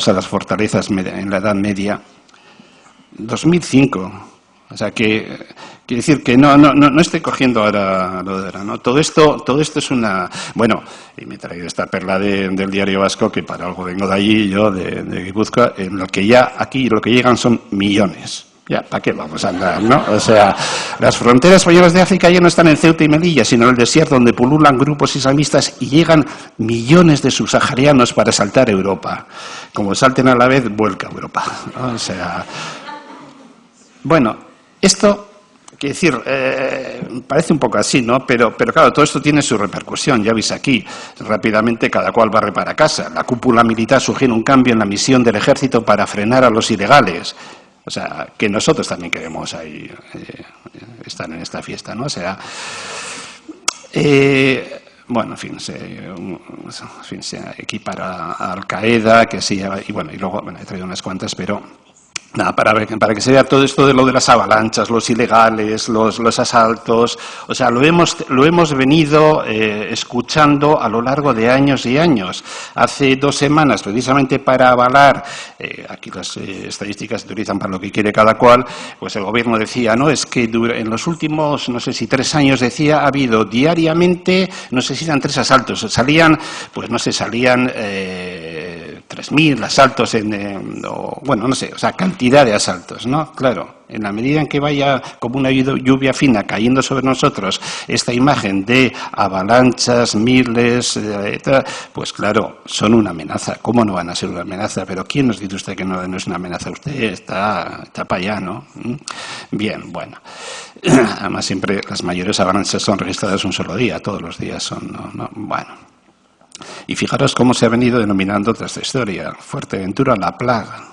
a las fortalezas en la Edad Media, 2005. O sea, que quiere decir que no estoy cogiendo ahora lo de ahora, ¿no? Todo esto es una... Bueno, y me he traído esta perla del Diario Vasco, que para algo vengo de allí, yo, de Guipúzcoa, en lo que ya aquí lo que llegan son millones. Ya, ¿para qué vamos a andar, no? O sea, las fronteras españolas de África ya no están en Ceuta y Melilla, sino en el desierto donde pululan grupos islamistas y llegan millones de subsaharianos para saltar a Europa. Como salten a la vez, vuelca a Europa, ¿no? O sea... Bueno, esto, quiero decir, parece un poco así, ¿no? Pero claro, todo esto tiene su repercusión, ya veis aquí. Rápidamente cada cual barre para casa. La cúpula militar sugiere un cambio en la misión del ejército para frenar a los ilegales. O sea, que nosotros también queremos ahí estar en esta fiesta, ¿no? O sea, bueno, en fin, se equipara a Al-Qaeda, que sí, y bueno, y luego, bueno, he traído unas cuantas, pero... Nada, para que se vea todo esto de lo de las avalanchas, los ilegales, los asaltos, o sea, lo hemos venido escuchando a lo largo de años y años. Hace 2 semanas, precisamente para avalar, aquí las estadísticas se utilizan para lo que quiere cada cual, pues el gobierno decía, no, es que en los últimos, no sé si 3 años, decía, ha habido diariamente, no sé si eran 3 asaltos, salían, pues no sé, salían 3.000 asaltos bueno, no sé, o sea, cantidad de asaltos, ¿no? Claro, en la medida en que vaya como una lluvia fina cayendo sobre nosotros esta imagen de avalanchas, miles, pues claro, son una amenaza. ¿Cómo no van a ser una amenaza? Pero ¿quién nos dice usted que no es una amenaza? Usted está para allá, ¿no? Bien, bueno. Además, siempre las mayores avalanchas son registradas un solo día, todos los días son, ¿no? Bueno. Y fijaros cómo se ha venido denominando toda esta historia. Fuerteventura, la plaga.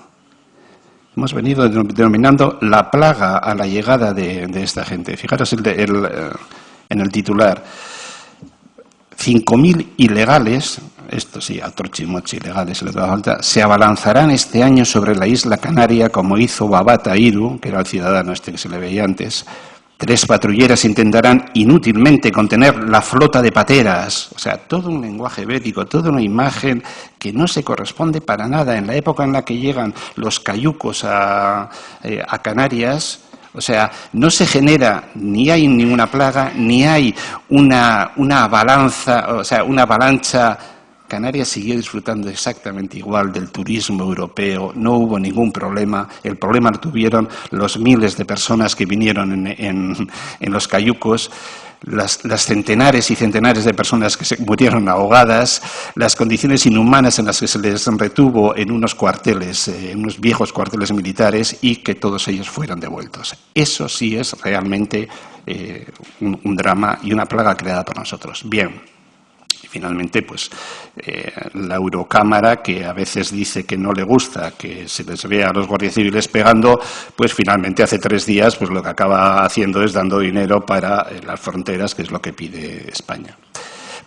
Hemos venido denominando la plaga a la llegada de esta gente. Fijaros en el titular. 5.000 ilegales, esto sí, a trochimochi ilegales, se abalanzarán este año sobre la isla Canaria, como hizo Babata Iru, que era el ciudadano este que se le veía antes. 3 patrulleras intentarán inútilmente contener la flota de pateras. O sea, todo un lenguaje bélico, toda una imagen que no se corresponde para nada. En la época en la que llegan los cayucos a Canarias, o sea, no se genera, ni hay ninguna plaga, ni hay una avalancha. Canarias siguió disfrutando exactamente igual del turismo europeo, no hubo ningún problema. El problema lo tuvieron los miles de personas que vinieron en los cayucos, las centenares y centenares de personas que se murieron ahogadas, las condiciones inhumanas en las que se les retuvo en unos cuarteles, en unos viejos cuarteles militares, y que todos ellos fueran devueltos. Eso sí es realmente un drama y una plaga creada por nosotros. Bien. Finalmente, pues, la Eurocámara, que a veces dice que no le gusta que se les vea a los guardias civiles pegando, pues finalmente hace 3 días pues lo que acaba haciendo es dando dinero para las fronteras, que es lo que pide España.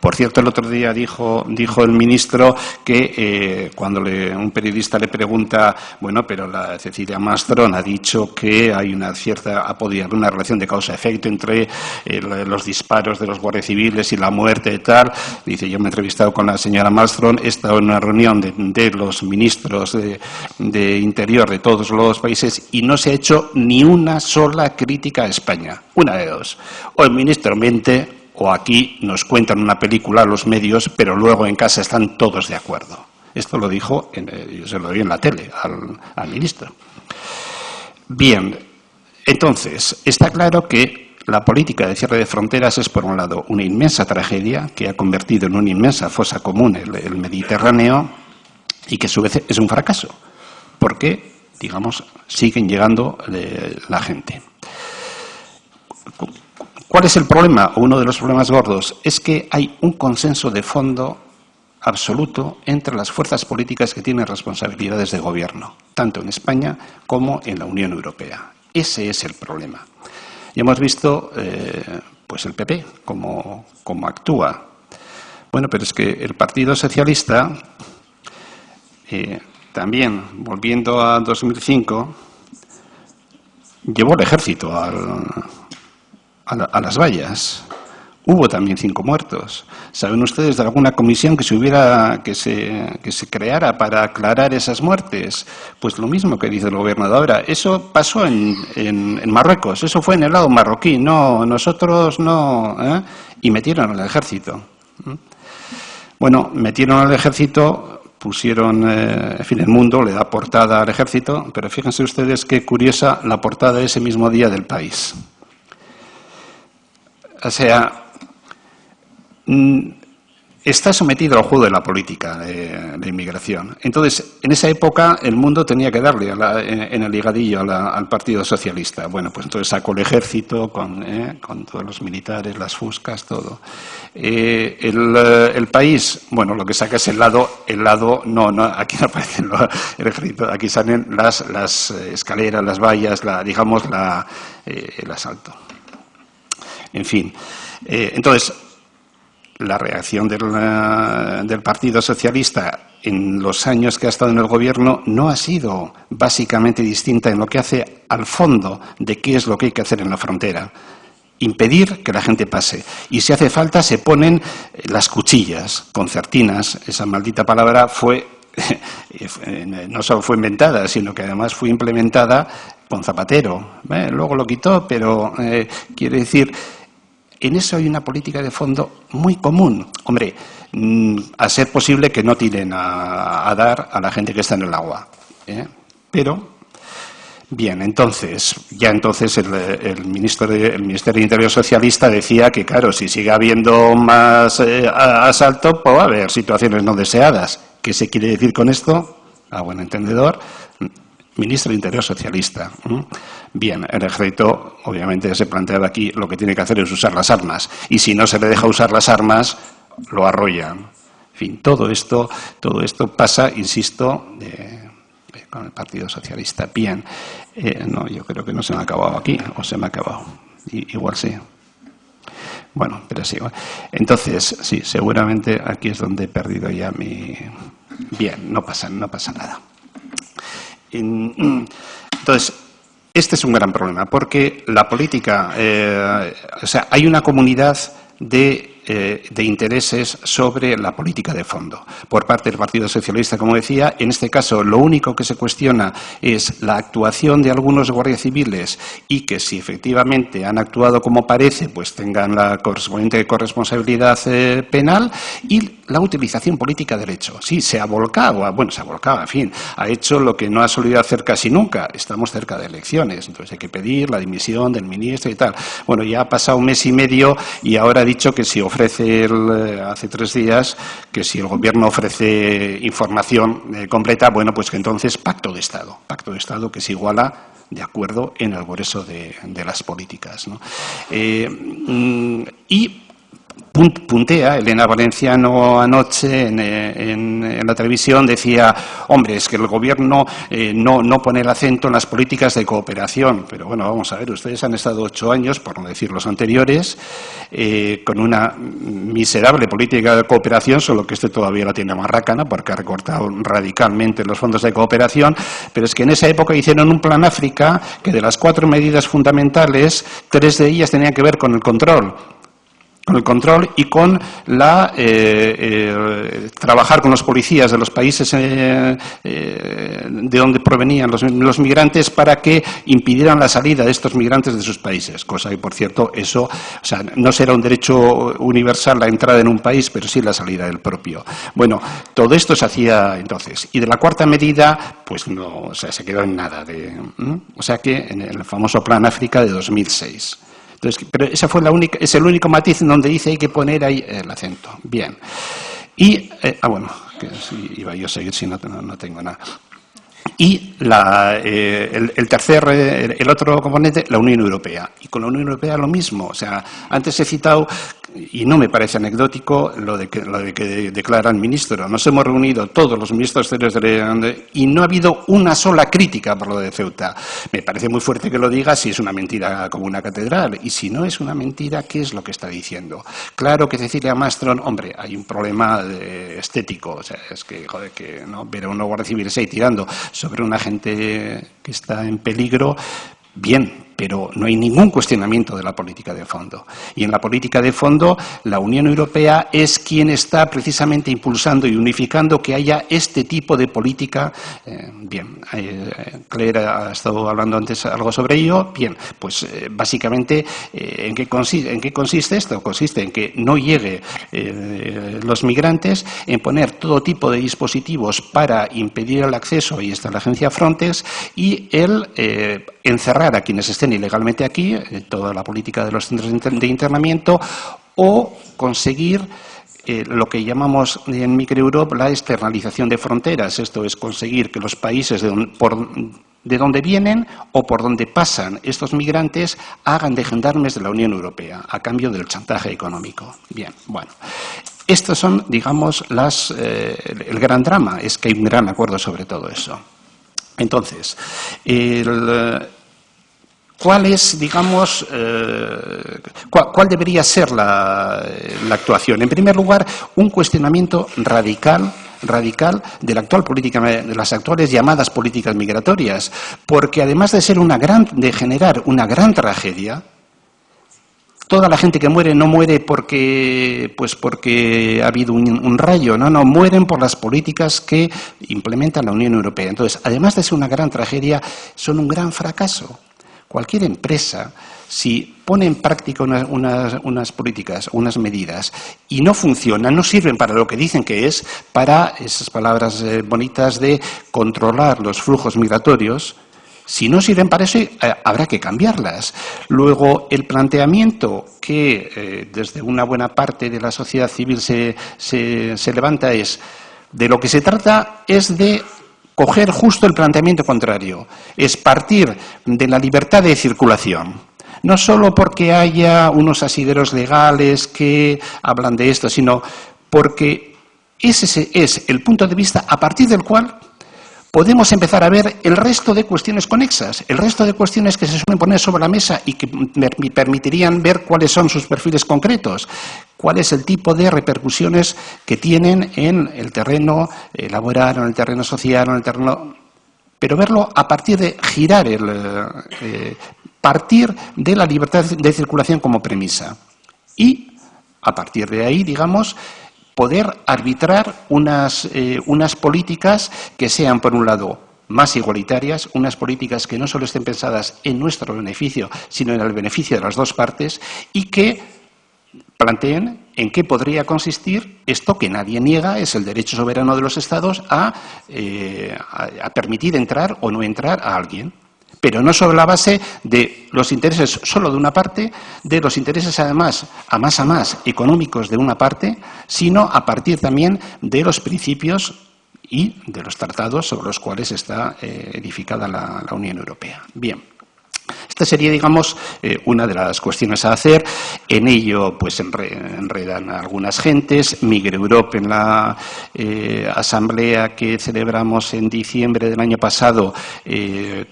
Por cierto, el otro día dijo el ministro que cuando un periodista le pregunta, bueno, pero la Cecilia Malmström ha dicho que hay ha podido haber una relación de causa-efecto entre los disparos de los guardias civiles y la muerte y tal. Dice, yo me he entrevistado con la señora Malmström, he estado en una reunión de los ministros de Interior de todos los países y no se ha hecho ni una sola crítica a España. Una de dos. O el ministro miente, o aquí nos cuentan una película los medios, pero luego en casa están todos de acuerdo. Esto lo dijo, yo se lo doy en la tele al ministro. Bien, entonces, está claro que la política de cierre de fronteras es, por un lado, una inmensa tragedia que ha convertido en una inmensa fosa común el Mediterráneo y que a su vez es un fracaso, porque, digamos, siguen llegando la gente. ¿Cuál es el problema? O uno de los problemas gordos es que hay un consenso de fondo absoluto entre las fuerzas políticas que tienen responsabilidades de gobierno, tanto en España como en la Unión Europea. Ese es el problema. Y hemos visto pues el PP cómo actúa. Bueno, pero es que el Partido Socialista, también volviendo a 2005, llevó el ejército a las vallas. Hubo también 5 muertos. ¿Saben ustedes de alguna comisión que se creara para aclarar esas muertes? Pues lo mismo que dice el gobierno de ahora. Eso pasó en Marruecos, eso fue en el lado marroquí, no, nosotros no, ¿eh? Y metieron al ejército. Bueno, metieron al ejército, pusieron, en fin, El Mundo le da portada al ejército, pero fíjense ustedes qué curiosa la portada ese mismo día del País. O sea, está sometido al juego de la política de inmigración. Entonces, en esa época, El Mundo tenía que darle en el ligadillo al Partido Socialista. Bueno, pues entonces sacó el ejército con todos los militares, las fuscas, todo. El País, bueno, lo que saca es el lado, no, aquí no aparece el ejército, aquí salen las escaleras, las vallas, digamos, el asalto. En fin, entonces, la reacción del Partido Socialista en los años que ha estado en el gobierno no ha sido básicamente distinta en lo que hace al fondo de qué es lo que hay que hacer en la frontera. Impedir que la gente pase. Y si hace falta se ponen las cuchillas, concertinas, esa maldita palabra no solo fue inventada, sino que además fue implementada con Zapatero. Luego lo quitó, pero quiere decir, en eso hay una política de fondo muy común. Hombre, a ser posible que no tiren a dar a la gente que está en el agua. Pero, bien, entonces, el Ministerio de Interior socialista decía que, claro, si sigue habiendo más asalto, pues va a haber situaciones no deseadas. ¿Qué se quiere decir con esto? A buen entendedor, Ministro de Interior socialista. Bien, el ejército, obviamente, se planteaba aquí, lo que tiene que hacer es usar las armas. Y si no se le deja usar las armas, lo arrollan. En fin, todo esto pasa, insisto, con el Partido Socialista. Bien, no, yo creo que no se me ha acabado aquí, o se me ha acabado. Igual sí. Bueno, pero sí. Entonces, sí, seguramente aquí es donde he perdido ya mi... Bien, no pasa nada. Entonces, este es un gran problema, porque la política, o sea, hay una comunidad de intereses sobre la política de fondo. Por parte del Partido Socialista, como decía, en este caso lo único que se cuestiona es la actuación de algunos guardias civiles y que si efectivamente han actuado como parece, pues tengan la correspondiente corresponsabilidad penal y la utilización política del hecho. Sí, se ha volcado, en fin, ha hecho lo que no ha solido hacer casi nunca. Estamos cerca de elecciones, entonces hay que pedir la dimisión del ministro y tal. Bueno, ya ha pasado un mes y medio y ahora ha dicho que si ofrece hace 3 días, que si el Gobierno ofrece información completa, bueno, pues que entonces pacto de Estado que se iguala de acuerdo en el grueso de las políticas, ¿no? Y puntea, Elena Valenciano anoche en la televisión decía, hombre, es que el Gobierno no pone el acento en las políticas de cooperación. Pero bueno, vamos a ver, ustedes han estado 8 años, por no decir los anteriores, con una miserable política de cooperación, solo que todavía la tiene más rácana porque ha recortado radicalmente los fondos de cooperación, pero es que en esa época hicieron un plan África que de las 4 medidas fundamentales, 3 de ellas tenían que ver con el control y con trabajar con los policías de los países de donde provenían los migrantes para que impidieran la salida de estos migrantes de sus países. Cosa que, por cierto, eso, o sea, no será un derecho universal la entrada en un país, pero sí la salida del propio. Bueno, todo esto se hacía entonces. Y de la 4ª medida, pues no, o sea, se quedó en nada. O sea que en el famoso Plan África de 2006. Entonces, pero esa fue es el único matiz en donde dice hay que poner ahí el acento. Bien. Y, bueno, que iba yo a seguir si no tengo nada. Y el otro componente, la Unión Europea. Y con la Unión Europea lo mismo. O sea, antes he citado, y no me parece anecdótico, lo de que declara el ministro. Nos hemos reunido todos los ministros exteriores y no ha habido una sola crítica por lo de Ceuta. Me parece muy fuerte que lo diga si es una mentira como una catedral. Y si no es una mentira, ¿qué es lo que está diciendo? Claro que Cecilia Malmström, hombre, hay un problema estético. O sea, es que, joder, que no ver a unos guardias civiles ahí tirando sobre una gente que está en peligro, bien, pero no hay ningún cuestionamiento de la política de fondo. Y en la política de fondo, la Unión Europea es quien está precisamente impulsando y unificando que haya este tipo de política. Claire ha estado hablando antes algo sobre ello. Bien, pues básicamente, ¿en qué consiste esto? Consiste en que no llegue los migrantes, en poner todo tipo de dispositivos para impedir el acceso, y está la agencia Frontex, y el encerrar a quienes estén ilegalmente aquí, toda la política de los centros de internamiento, o conseguir lo que llamamos en Microeurope la externalización de fronteras. Esto es conseguir que los países de donde vienen o por donde pasan estos migrantes hagan de gendarmes de la Unión Europea a cambio del chantaje económico. Bien, bueno. Estos son, digamos, el gran drama, es que hay un gran acuerdo sobre todo eso. Entonces, ¿cuál es, digamos, cuál debería ser la actuación? En primer lugar, un cuestionamiento radical de la actual política, de las actuales llamadas políticas migratorias, porque además de generar una gran tragedia, toda la gente que muere no muere porque ha habido un rayo, no, mueren por las políticas que implementa la Unión Europea. Entonces, además de ser una gran tragedia, son un gran fracaso. Cualquier empresa, si pone en práctica unas políticas, unas medidas, y no funcionan, no sirven para lo que dicen que es, para esas palabras bonitas de controlar los flujos migratorios, si no sirven para eso, habrá que cambiarlas. Luego, el planteamiento que desde una buena parte de la sociedad civil se levanta es, de lo que se trata es de coger justo el planteamiento contrario, es partir de la libertad de circulación. No solo porque haya unos asideros legales que hablan de esto, sino porque ese es el punto de vista a partir del cual podemos empezar a ver el resto de cuestiones conexas, el resto de cuestiones que se suelen poner sobre la mesa y que permitirían ver cuáles son sus perfiles concretos, cuál es el tipo de repercusiones que tienen en el terreno laboral, en el terreno social, en el terreno. Pero verlo a partir de girar partir de la libertad de circulación como premisa. Y, a partir de ahí, digamos, poder arbitrar unas políticas que sean, por un lado, más igualitarias, unas políticas que no solo estén pensadas en nuestro beneficio, sino en el beneficio de las dos partes, y que planteen en qué podría consistir esto que nadie niega, es el derecho soberano de los Estados a permitir entrar o no entrar a alguien. Pero no sobre la base de los intereses solo de una parte, de los intereses además a más económicos de una parte, sino a partir también de los principios y de los tratados sobre los cuales está edificada la Unión Europea. Bien. Esta sería, digamos, una de las cuestiones a hacer. En ello, pues, enredan algunas gentes. Microeurope, en la asamblea que celebramos en diciembre del año pasado,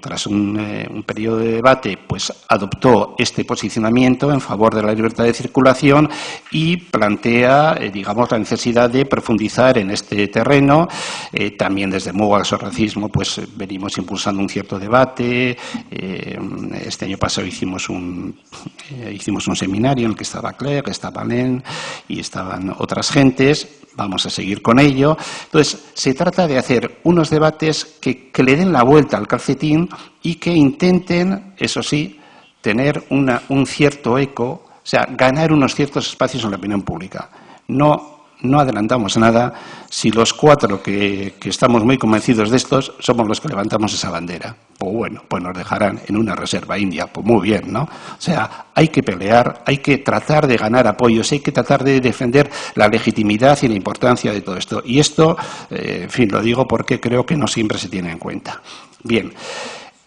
tras un periodo de debate, pues adoptó este posicionamiento en favor de la libertad de circulación y plantea, digamos, la necesidad de profundizar en este terreno. También desde MUGAS o Racismo, pues venimos impulsando un cierto debate. Este año pasado hicimos un seminario en el que estaba Claire, estaba Len y estaban otras gentes. Vamos a seguir con ello. Entonces, se trata de hacer unos debates que le den la vuelta al calcetín y que intenten, eso sí, tener un cierto eco, o sea, ganar unos ciertos espacios en la opinión pública. No adelantamos nada si los cuatro que estamos muy convencidos de estos somos los que levantamos esa bandera. Pues bueno, pues nos dejarán en una reserva india. Pues muy bien, ¿no? O sea, hay que pelear, hay que tratar de ganar apoyos, hay que tratar de defender la legitimidad y la importancia de todo esto. Y esto, en fin, lo digo porque creo que no siempre se tiene en cuenta. Bien.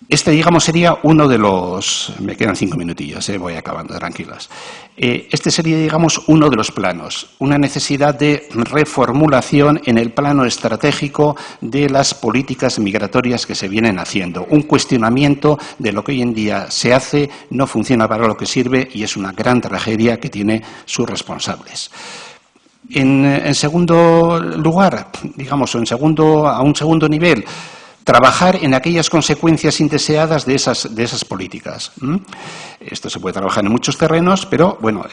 Este, digamos, sería uno de los... Me quedan 5 minutillos, voy acabando, tranquilos. Este sería, digamos, uno de los planos, una necesidad de reformulación en el plano estratégico de las políticas migratorias que se vienen haciendo. Un cuestionamiento de lo que hoy en día se hace, no funciona para lo que sirve y es una gran tragedia que tiene sus responsables. En segundo lugar, digamos, a un segundo nivel, trabajar en aquellas consecuencias indeseadas de esas políticas. Esto se puede trabajar en muchos terrenos, pero bueno,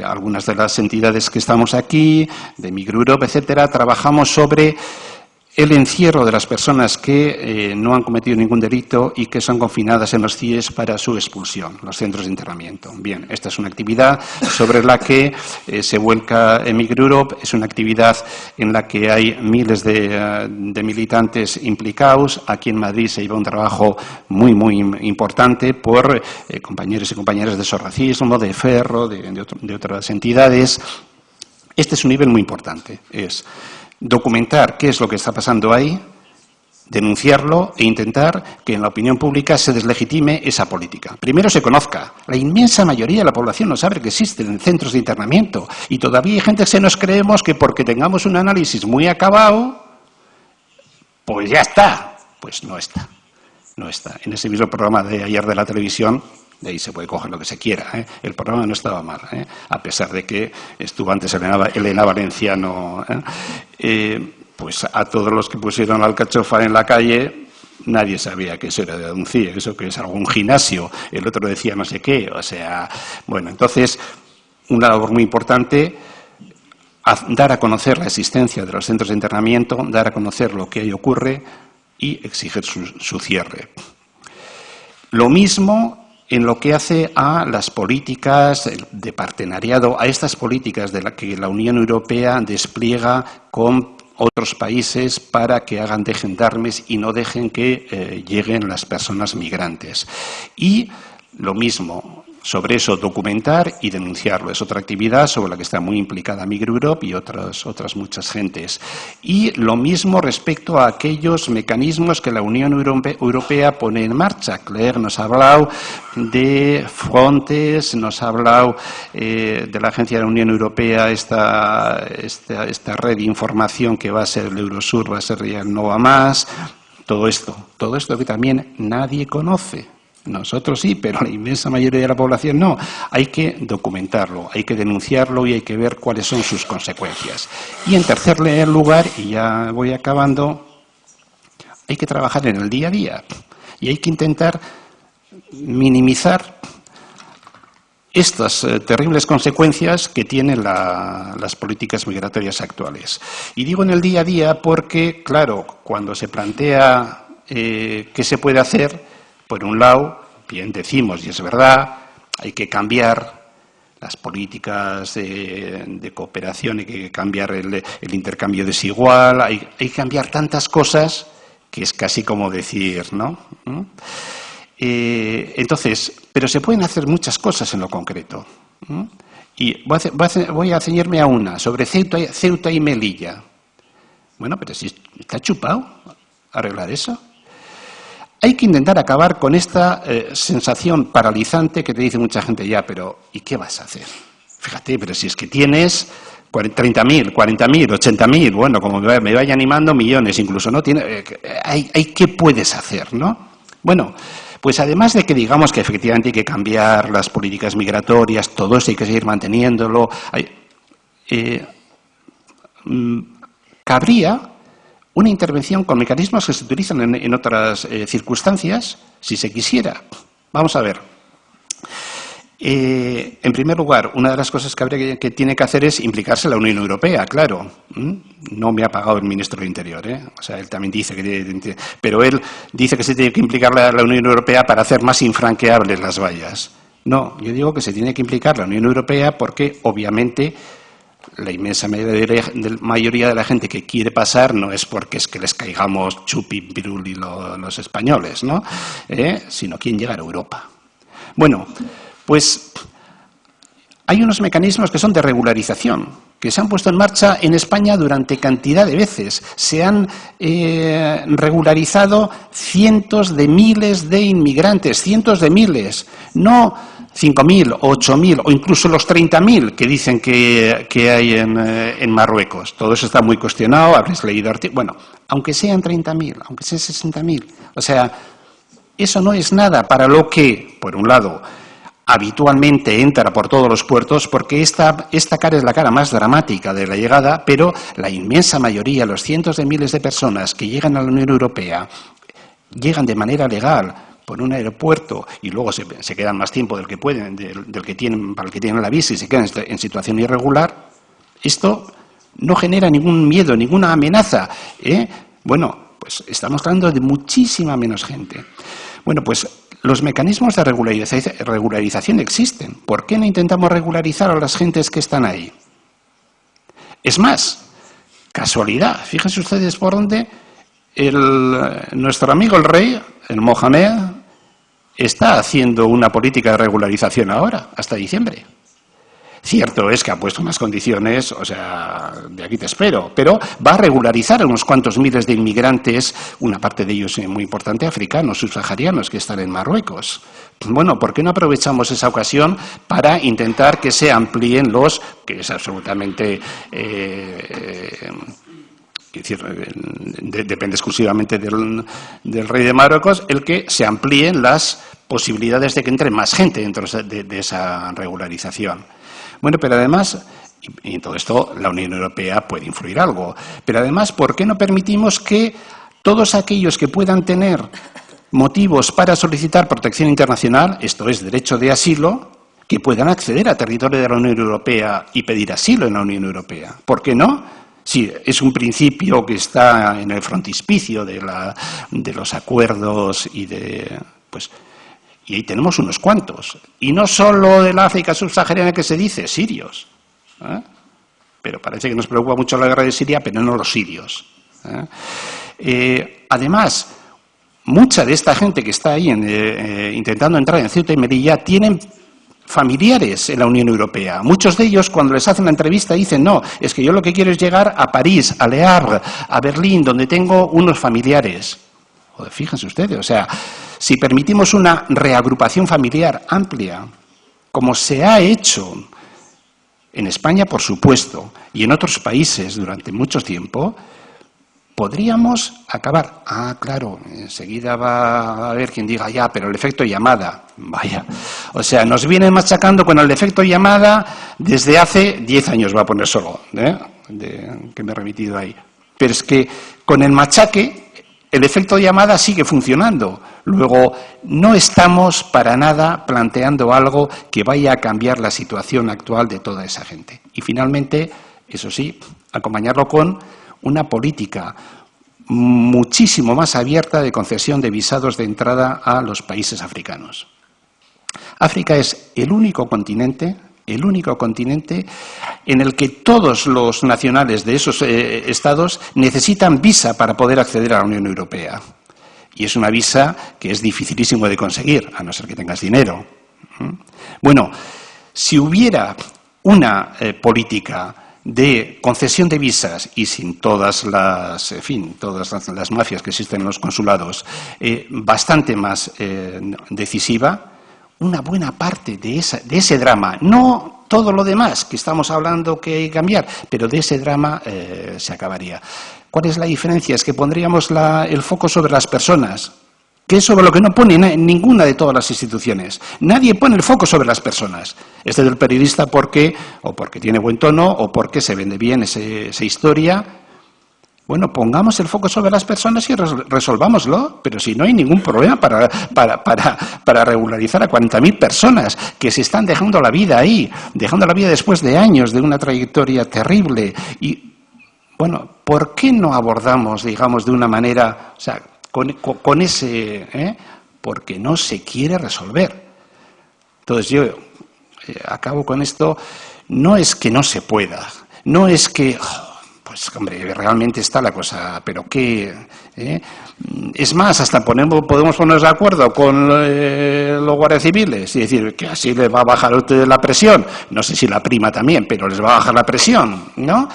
algunas de las entidades que estamos aquí, de Migroup, etcétera, trabajamos sobre el encierro de las personas que no han cometido ningún delito y que son confinadas en los CIES para su expulsión, los centros de internamiento. Bien, esta es una actividad sobre la que se vuelca Migroup, es una actividad en la que hay miles de militantes implicados. Aquí en Madrid se lleva un trabajo muy, muy importante por compañeros y compañeras de Sorracismo, de Ferro, de otras entidades. Este es un nivel muy importante, es documentar qué es lo que está pasando ahí, denunciarlo e intentar que en la opinión pública se deslegitime esa política. Primero se conozca. La inmensa mayoría de la población no sabe que existen centros de internamiento y todavía hay gente que se nos creemos que porque tengamos un análisis muy acabado, pues ya está. Pues no está. No está. En ese mismo programa de ayer de la televisión, de ahí se puede coger lo que se quiera, el programa no estaba mal, a pesar de que estuvo antes Elena Valenciano. Pues a todos los que pusieron la alcachofa en la calle, nadie sabía que eso era de un CIE, eso que es algún gimnasio, el otro decía no sé qué, o sea, bueno, entonces, una labor muy importante, dar a conocer la existencia de los centros de internamiento, dar a conocer lo que ahí ocurre y exigir su cierre. Lo mismo en lo que hace a las políticas de partenariado, a estas políticas de la que la Unión Europea despliega con otros países para que hagan de gendarmes y no dejen que lleguen las personas migrantes. Y lo mismo, sobre eso documentar y denunciarlo. Es otra actividad sobre la que está muy implicada Migroup y otras muchas gentes. Y lo mismo respecto a aquellos mecanismos que la Unión Europea pone en marcha. Claire nos ha hablado de Frontex, nos ha hablado de la Agencia de la Unión Europea, esta red de información que va a ser el Eurosur, va a ser ya el Nova Más. Todo esto que también nadie conoce. Nosotros sí, pero la inmensa mayoría de la población no. Hay que documentarlo, hay que denunciarlo y hay que ver cuáles son sus consecuencias. Y en tercer lugar, y ya voy acabando, hay que trabajar en el día a día y hay que intentar minimizar estas terribles consecuencias que tienen las políticas migratorias actuales. Y digo en el día a día porque, claro, cuando se plantea qué se puede hacer, por un lado, bien decimos, y es verdad, hay que cambiar las políticas de cooperación, hay que cambiar el intercambio desigual, hay que cambiar tantas cosas que es casi como decir, ¿no? Entonces, pero se pueden hacer muchas cosas en lo concreto. Y voy a ceñirme a una, sobre Ceuta y Melilla. Bueno, pero si está chupado, arreglar eso. Hay que intentar acabar con esta sensación paralizante que te dice mucha gente, ya, pero ¿y qué vas a hacer? Fíjate, pero si es que tienes 30.000, 40.000, 80.000, bueno, como me vaya animando, millones incluso, ¿no? ¿Qué puedes hacer, no? Bueno, pues además de que digamos que efectivamente hay que cambiar las políticas migratorias, todo eso hay que seguir manteniéndolo, cabría una intervención con mecanismos que se utilizan en otras circunstancias, si se quisiera. Vamos a ver. En primer lugar, una de las cosas que tiene que hacer es implicarse la Unión Europea, claro. No me ha pagado el ministro del Interior, O sea, él también dice que... Pero él dice que se tiene que implicar la Unión Europea para hacer más infranqueables las vallas. No, yo digo que se tiene que implicar la Unión Europea porque, obviamente, la inmensa mayoría de la gente que quiere pasar no es porque es que les caigamos chupi, piruli los españoles, ¿no? Sino quieren llegar a Europa. Bueno, pues hay unos mecanismos que son de regularización, que se han puesto en marcha en España durante cantidad de veces. Se han regularizado cientos de miles de inmigrantes, cientos de miles, no 5.000, 8.000 o incluso los 30.000 que dicen que hay en Marruecos. Todo eso está muy cuestionado, habréis leído artículos. Bueno, aunque sean 30.000, aunque sean 60.000, o sea, eso no es nada para lo que, por un lado, habitualmente entra por todos los puertos, porque esta cara es la cara más dramática de la llegada, pero la inmensa mayoría, los cientos de miles de personas que llegan a la Unión Europea, llegan de manera legal por un aeropuerto y luego se quedan más tiempo del que pueden, del que tienen, para el que tienen la visa y se quedan en situación irregular, esto no genera ningún miedo, ninguna amenaza, ¿eh? Bueno, pues estamos hablando de muchísima menos gente. Bueno, pues los mecanismos de regularización existen. ¿Por qué no intentamos regularizar a las gentes que están ahí? Es más, casualidad, fíjense ustedes por dónde nuestro amigo el rey, el Mohamed, está haciendo una política de regularización ahora, hasta diciembre. Cierto es que ha puesto unas condiciones, o sea, de aquí te espero, pero va a regularizar a unos cuantos miles de inmigrantes, una parte de ellos muy importante, africanos, subsaharianos, que están en Marruecos. Bueno, ¿por qué no aprovechamos esa ocasión para intentar que se amplíen los, que es absolutamente... depende exclusivamente del rey de Marruecos, el que se amplíen las posibilidades de que entre más gente dentro de esa regularización. Bueno, pero además, y en todo esto la Unión Europea puede influir algo, pero además, ¿por qué no permitimos que todos aquellos que puedan tener motivos para solicitar protección internacional, esto es, derecho de asilo, que puedan acceder a territorio de la Unión Europea y pedir asilo en la Unión Europea? ¿Por qué no? Sí, es un principio que está en el frontispicio de los acuerdos y y ahí tenemos unos cuantos. Y no solo del África subsahariana que se dice, sirios. Pero parece que nos preocupa mucho la guerra de Siria, pero no los sirios. Además, mucha de esta gente que está ahí intentando entrar en Ceuta y Melilla tienen familiares en la Unión Europea. Muchos de ellos, cuando les hacen la entrevista, dicen, no, es que yo lo que quiero es llegar a París, a Le Havre, a Berlín, donde tengo unos familiares. Joder, fíjense ustedes, o sea, si permitimos una reagrupación familiar amplia, como se ha hecho en España, por supuesto, y en otros países durante mucho tiempo, podríamos acabar. Ah, claro, enseguida va a haber quien diga, ya, pero el efecto llamada, vaya. O sea, nos vienen machacando con el efecto llamada desde hace 10 años, va a poner solo, que me he remitido ahí. Pero es que con el machaque, el efecto llamada sigue funcionando. Luego, no estamos para nada planteando algo que vaya a cambiar la situación actual de toda esa gente. Y finalmente, eso sí, acompañarlo con una política muchísimo más abierta de concesión de visados de entrada a los países africanos. África es el único continente en el que todos los nacionales de esos estados necesitan visa para poder acceder a la Unión Europea. Y es una visa que es dificilísimo de conseguir, a no ser que tengas dinero. Bueno, si hubiera una política de concesión de visas y sin todas las mafias que existen en los consulados, bastante más decisiva, una buena parte de ese drama, no todo lo demás que estamos hablando que hay que cambiar, pero de ese drama se acabaría. ¿Cuál es la diferencia? Es que pondríamos el foco sobre las personas, que es sobre lo que no pone ninguna de todas las instituciones. Nadie pone el foco sobre las personas. Este del periodista porque tiene buen tono o porque se vende bien esa historia. Bueno, pongamos el foco sobre las personas y resolvámoslo, pero si no hay ningún problema para regularizar a 40.000 personas que se están dejando la vida ahí, dejando la vida después de años de una trayectoria terrible. Y, bueno, ¿por qué no abordamos, digamos, de una manera, o sea, con ese, porque no se quiere resolver? Entonces yo acabo con esto, no es que no se pueda, no es que, pues hombre, realmente está la cosa, pero qué, es más, hasta podemos ponernos de acuerdo con los guardias civiles y decir que así les va a bajar a ustedes la presión, no sé si la prima también, pero les va a bajar la presión, ¿no?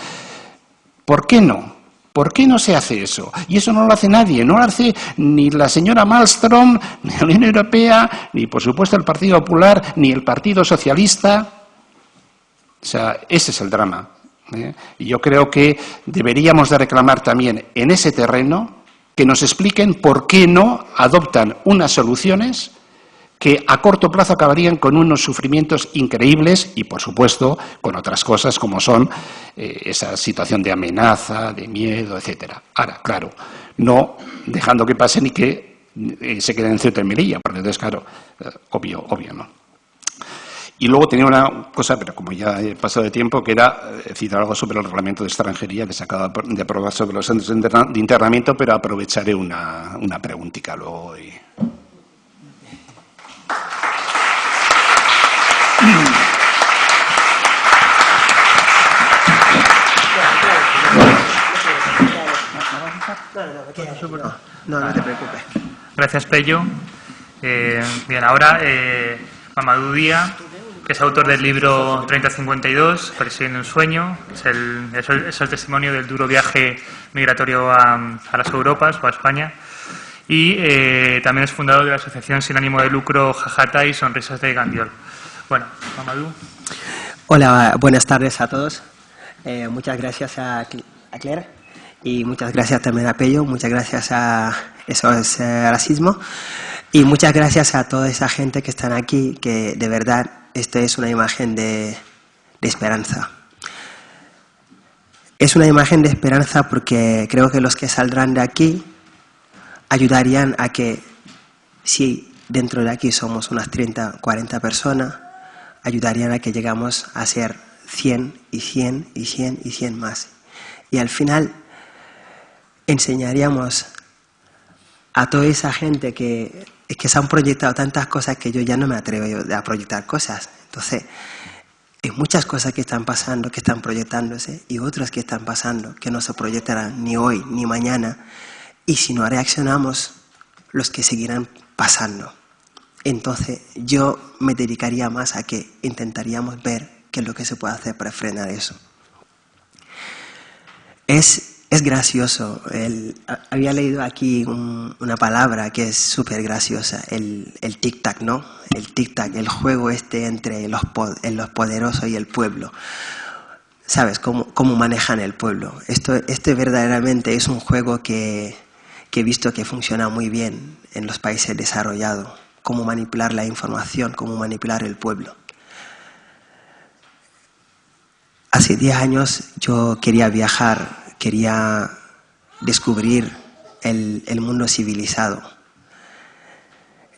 ¿Por qué no? ¿Por qué no se hace eso? Y eso no lo hace nadie, no lo hace ni la señora Malmström, ni la Unión Europea, ni por supuesto el Partido Popular, ni el Partido Socialista. O sea, ese es el drama. Y yo creo que deberíamos de reclamar también en ese terreno que nos expliquen por qué no adoptan unas soluciones que a corto plazo acabarían con unos sufrimientos increíbles y, por supuesto, con otras cosas como son esa situación de amenaza, de miedo, etcétera. Ahora, claro, no dejando que pasen y que se queden en Ceuta y Melilla, porque entonces, claro, obvio, ¿no? Y luego tenía una cosa, pero como ya he pasado de tiempo, que era citar algo sobre el reglamento de extranjería que se acaba de aprobar sobre los centros de internamiento, pero aprovecharé una preguntita luego. No te preocupes. Gracias, Pello. Bien, ahora Mamadou Dia, que es autor del libro 3052, Persiguiendo un sueño. Es el testimonio del duro viaje migratorio a las Europas o a España. Y también es fundador de la asociación sin ánimo de lucro Jajata y Sonrisas de Gandiol. Bueno, Mamadou. Hola, buenas tardes a todos. Muchas gracias a Claire y muchas gracias también a Pello. Muchas gracias a SOS Racismo y muchas gracias a toda esa gente que están aquí, que de verdad esta es una imagen de esperanza. Es una imagen de esperanza porque creo que los que saldrán de aquí ayudarían a que, si dentro de aquí somos unas 30, 40 personas, ayudarían a que llegamos a ser 100 y 100 y 100 y 100 más. Y al final enseñaríamos a toda esa gente que se han proyectado tantas cosas que yo ya no me atrevo a proyectar cosas. Entonces, hay muchas cosas que están pasando, que están proyectándose, y otras que están pasando, que no se proyectarán ni hoy ni mañana. Y si no reaccionamos, los que seguirán pasando. Entonces, yo me dedicaría más a que intentaríamos ver qué es lo que se puede hacer para frenar eso. Es gracioso. Había leído aquí una palabra que es súper graciosa, el tic-tac, ¿no? El tic-tac, el juego entre los poderosos y el pueblo. ¿Sabes? Cómo manejan el pueblo. Este verdaderamente es un juego que he visto que funciona muy bien en los países desarrollados. Cómo manipular la información, cómo manipular el pueblo. Hace 10 años yo quería viajar, quería descubrir el mundo civilizado.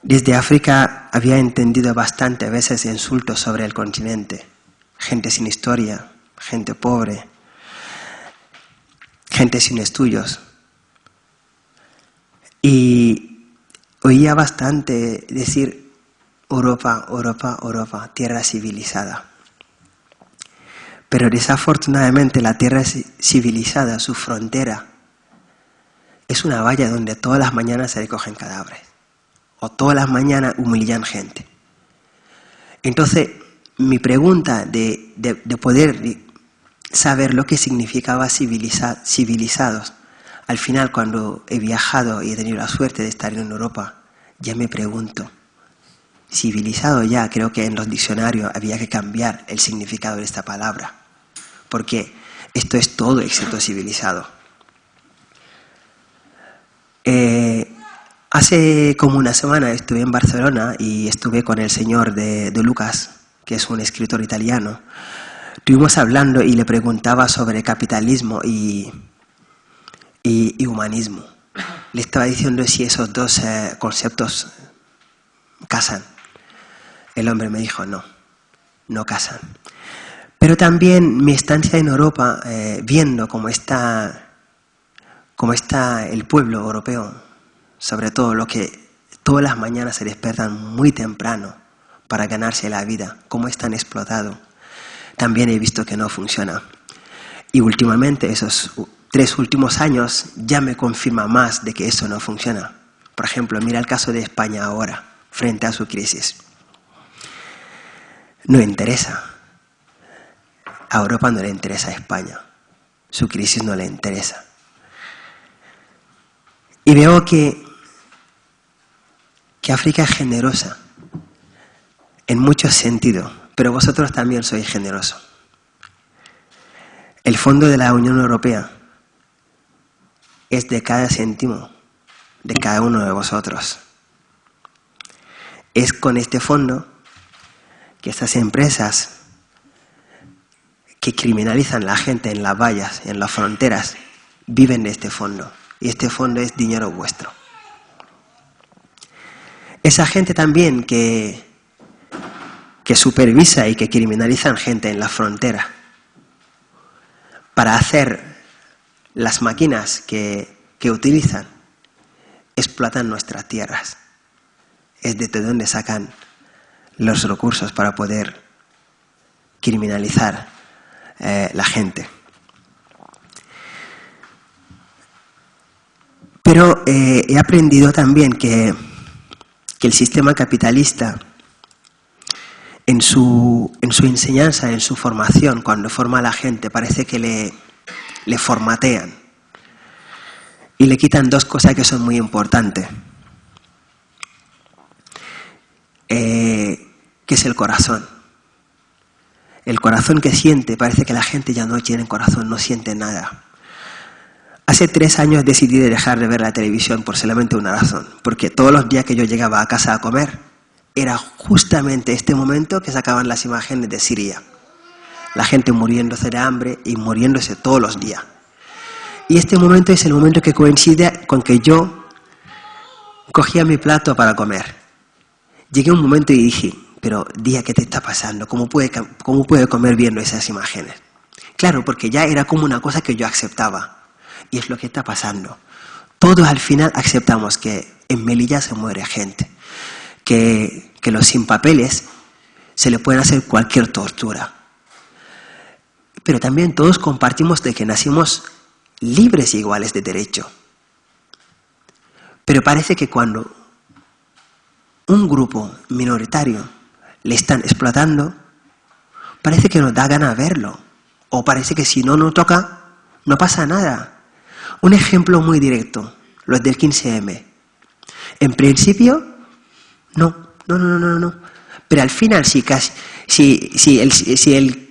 Desde África había entendido bastantes veces insultos sobre el continente. Gente sin historia, gente pobre, gente sin estudios. Y oía bastante decir Europa, Europa, Europa, tierra civilizada. Pero desafortunadamente la tierra civilizada, su frontera, es una valla donde todas las mañanas se recogen cadáveres. O todas las mañanas humillan gente. Entonces, mi pregunta de poder saber lo que significaba civilizados, al final cuando he viajado y he tenido la suerte de estar en Europa, ya me pregunto, civilizado ya, creo que en los diccionarios había que cambiar el significado de esta palabra. Porque esto es todo excepto civilizado. Hace como una semana estuve en Barcelona y estuve con el señor de Lucas, que es un escritor italiano. Estuvimos hablando y le preguntaba sobre capitalismo y humanismo. Le estaba diciendo si esos dos conceptos casan. El hombre me dijo no casan. Pero también mi estancia en Europa, viendo cómo está el pueblo europeo, sobre todo lo que todas las mañanas se despiertan muy temprano para ganarse la vida, cómo están explotados, también he visto que no funciona. Y últimamente, esos 3 últimos años, ya me confirma más de que eso no funciona. Por ejemplo, mira el caso de España ahora, frente a su crisis. No interesa. A Europa no le interesa a España. Su crisis no le interesa. Y veo que África es generosa en muchos sentidos, pero vosotros también sois generosos. El fondo de la Unión Europea es de cada céntimo de cada uno de vosotros. Es con este fondo que estas empresas que criminalizan a la gente en las vallas, en las fronteras, viven de este fondo. Y este fondo es dinero vuestro. Esa gente también que supervisa y que criminalizan gente en la frontera para hacer las máquinas que utilizan, explotan nuestras tierras. Es de donde sacan los recursos para poder criminalizar la gente. Pero he aprendido también que el sistema capitalista, en su enseñanza, en su formación, cuando forma a la gente, parece que le formatean y le quitan dos cosas que son muy importantes, que es el corazón. El corazón que siente, parece que la gente ya no tiene corazón, no siente nada. Hace 3 años decidí dejar de ver la televisión por solamente una razón, porque todos los días que yo llegaba a casa a comer, era justamente este momento que sacaban las imágenes de Siria. La gente muriéndose de hambre y muriéndose todos los días. Y este momento es el momento que coincide con que yo cogía mi plato para comer. Llegué a un momento y dije, pero día, ¿qué te está pasando? ¿Cómo puede comer viendo esas imágenes? Claro, porque ya era como una cosa que yo aceptaba. Y es lo que está pasando. Todos al final aceptamos que en Melilla se muere gente. Que los sin papeles se le pueden hacer cualquier tortura. Pero también todos compartimos de que nacimos libres e iguales de derecho. Pero parece que cuando un grupo minoritario le están explotando, parece que nos da ganas de verlo. O parece que si no nos toca, no pasa nada. Un ejemplo muy directo, los del 15M. En principio, no. Pero al final, si el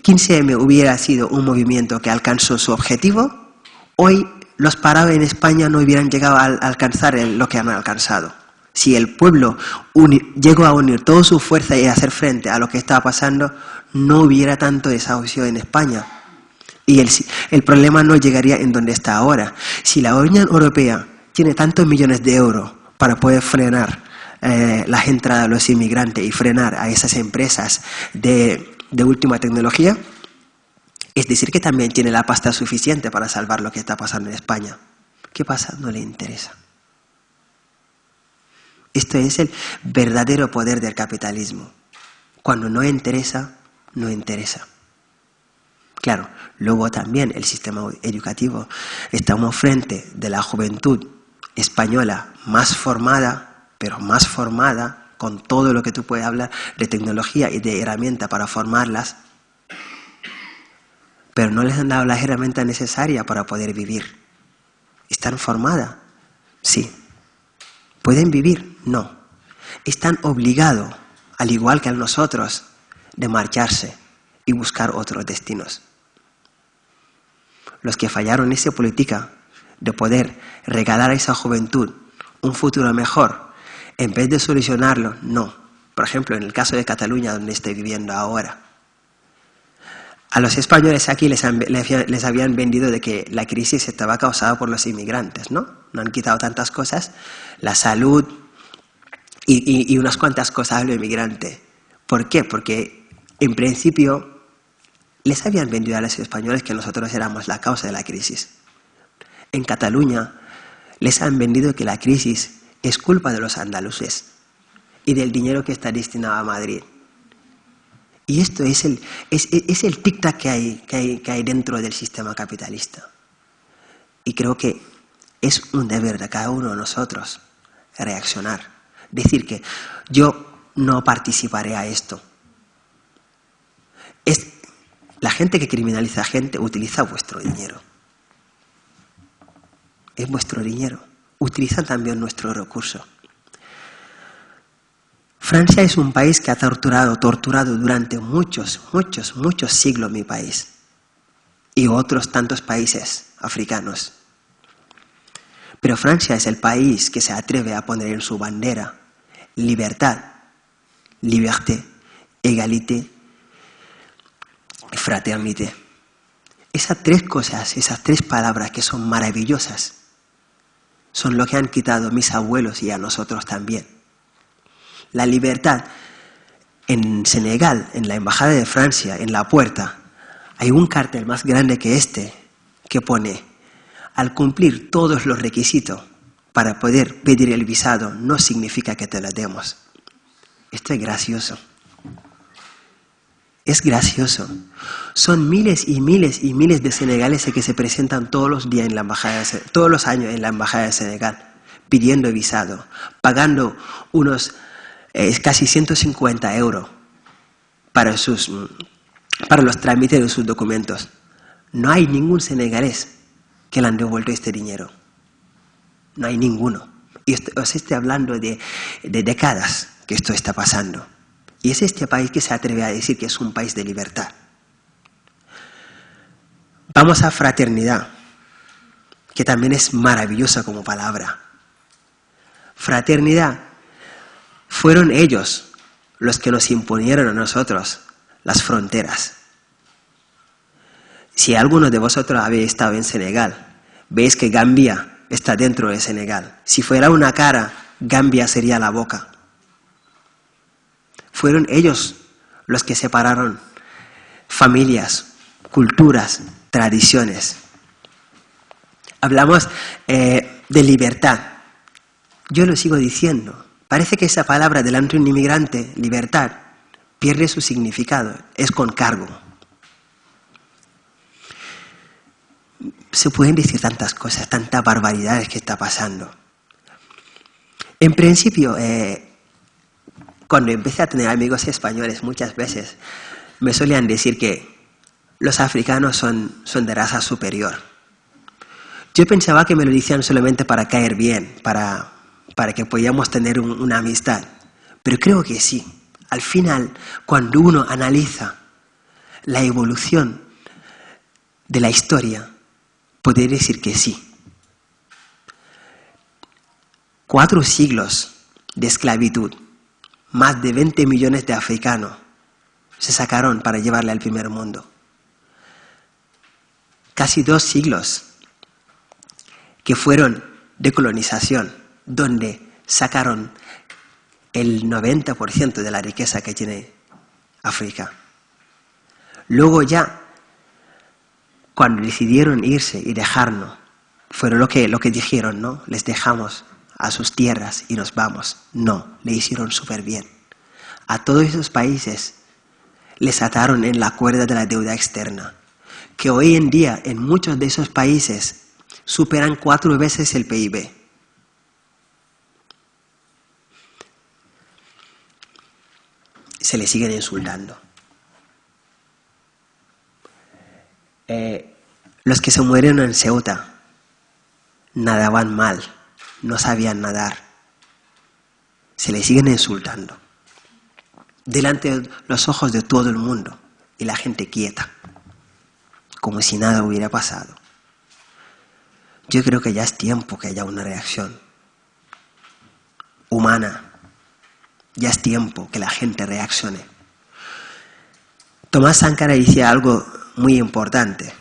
15M hubiera sido un movimiento que alcanzó su objetivo, hoy los parados en España no hubieran llegado a alcanzar lo que han alcanzado. Si el pueblo llegó a unir toda su fuerza y a hacer frente a lo que estaba pasando, no hubiera tanto desahucio en España. Y el problema no llegaría en donde está ahora. Si la Unión Europea tiene tantos millones de euros para poder frenar las entradas de los inmigrantes y frenar a esas empresas de última tecnología, es decir que también tiene la pasta suficiente para salvar lo que está pasando en España. ¿Qué pasa? No le interesa. Esto es el verdadero poder del capitalismo. Cuando no interesa, no interesa. Claro, luego también el sistema educativo. Estamos frente de la juventud española más formada, pero más formada, con todo lo que tú puedes hablar de tecnología y de herramientas para formarlas, pero no les han dado las herramientas necesarias para poder vivir. ¿Están formadas? Sí. ¿Pueden vivir? No. Están obligados, al igual que a nosotros, de marcharse y buscar otros destinos. Los que fallaron en esa política de poder regalar a esa juventud un futuro mejor, en vez de solucionarlo, no. Por ejemplo, en el caso de Cataluña, donde estoy viviendo ahora. A los españoles aquí les habían vendido de que la crisis estaba causada por los inmigrantes, ¿no? No han quitado tantas cosas, la salud y unas cuantas cosas a los inmigrantes. ¿Por qué? Porque en principio les habían vendido a los españoles que nosotros éramos la causa de la crisis. En Cataluña les han vendido que la crisis es culpa de los andaluces y del dinero que está destinado a Madrid. Y esto es el tic-tac que hay dentro del sistema capitalista. Y creo que es un deber de cada uno de nosotros reaccionar. Decir que yo no participaré a esto. La gente que criminaliza a gente utiliza vuestro dinero. Es vuestro dinero. Utilizan también nuestros recursos. Francia es un país que ha torturado durante muchos siglos mi país. Y otros tantos países africanos. Pero Francia es el país que se atreve a poner en su bandera libertad, liberté, égalité y fraternité. Esas 3 cosas, esas 3 palabras que son maravillosas, son lo que han quitado mis abuelos y a nosotros también. La libertad. En Senegal, en la Embajada de Francia, en la puerta, hay un cartel más grande que este que pone: al cumplir todos los requisitos para poder pedir el visado no significa que te lo demos. Esto es gracioso. Es gracioso. Son miles y miles y miles de senegaleses que se presentan todos los días en la embajada, todos los años en la Embajada de Senegal, pidiendo visado, pagando unos casi 150 € para los trámites de sus documentos. No hay ningún senegalés que le han devuelto este dinero. No hay ninguno. Y os estoy hablando de décadas que esto está pasando. Y es este país que se atreve a decir que es un país de libertad. Vamos a fraternidad, que también es maravillosa como palabra. Fraternidad. Fueron ellos los que nos imponieron a nosotros las fronteras. Si alguno de vosotros habéis estado en Senegal, veis que Gambia está dentro de Senegal. Si fuera una cara, Gambia sería la boca. Fueron ellos los que separaron familias, culturas, tradiciones. Hablamos de libertad. Yo lo sigo diciendo. Parece que esa palabra delante de un inmigrante, libertad, pierde su significado. Es con cargo. Se pueden decir tantas cosas, tantas barbaridades que está pasando. En principio, cuando empecé a tener amigos españoles, muchas veces me solían decir que los africanos son de raza superior. Yo pensaba que me lo decían solamente para caer bien, para que podamos tener una amistad. Pero creo que sí. Al final, cuando uno analiza la evolución de la historia, puede decir que sí. 4 siglos de esclavitud, más de 20 millones de africanos se sacaron para llevarle al primer mundo. Casi 2 siglos que fueron de colonización, donde sacaron el 90% de la riqueza que tiene África. Luego ya, cuando decidieron irse y dejarnos, fueron lo que dijeron, ¿no? Les dejamos a sus tierras y nos vamos. No, le hicieron súper bien. A todos esos países les ataron en la cuerda de la deuda externa, que hoy en día en muchos de esos países superan 4 veces el PIB. Se le siguen insultando. Los que se murieron en Ceuta nadaban mal, no sabían nadar. Se le siguen insultando. Delante de los ojos de todo el mundo y la gente quieta, como si nada hubiera pasado. Yo creo que ya es tiempo que haya una reacción humana. Ya es tiempo que la gente reaccione. Tomás Sankara decía algo muy importante.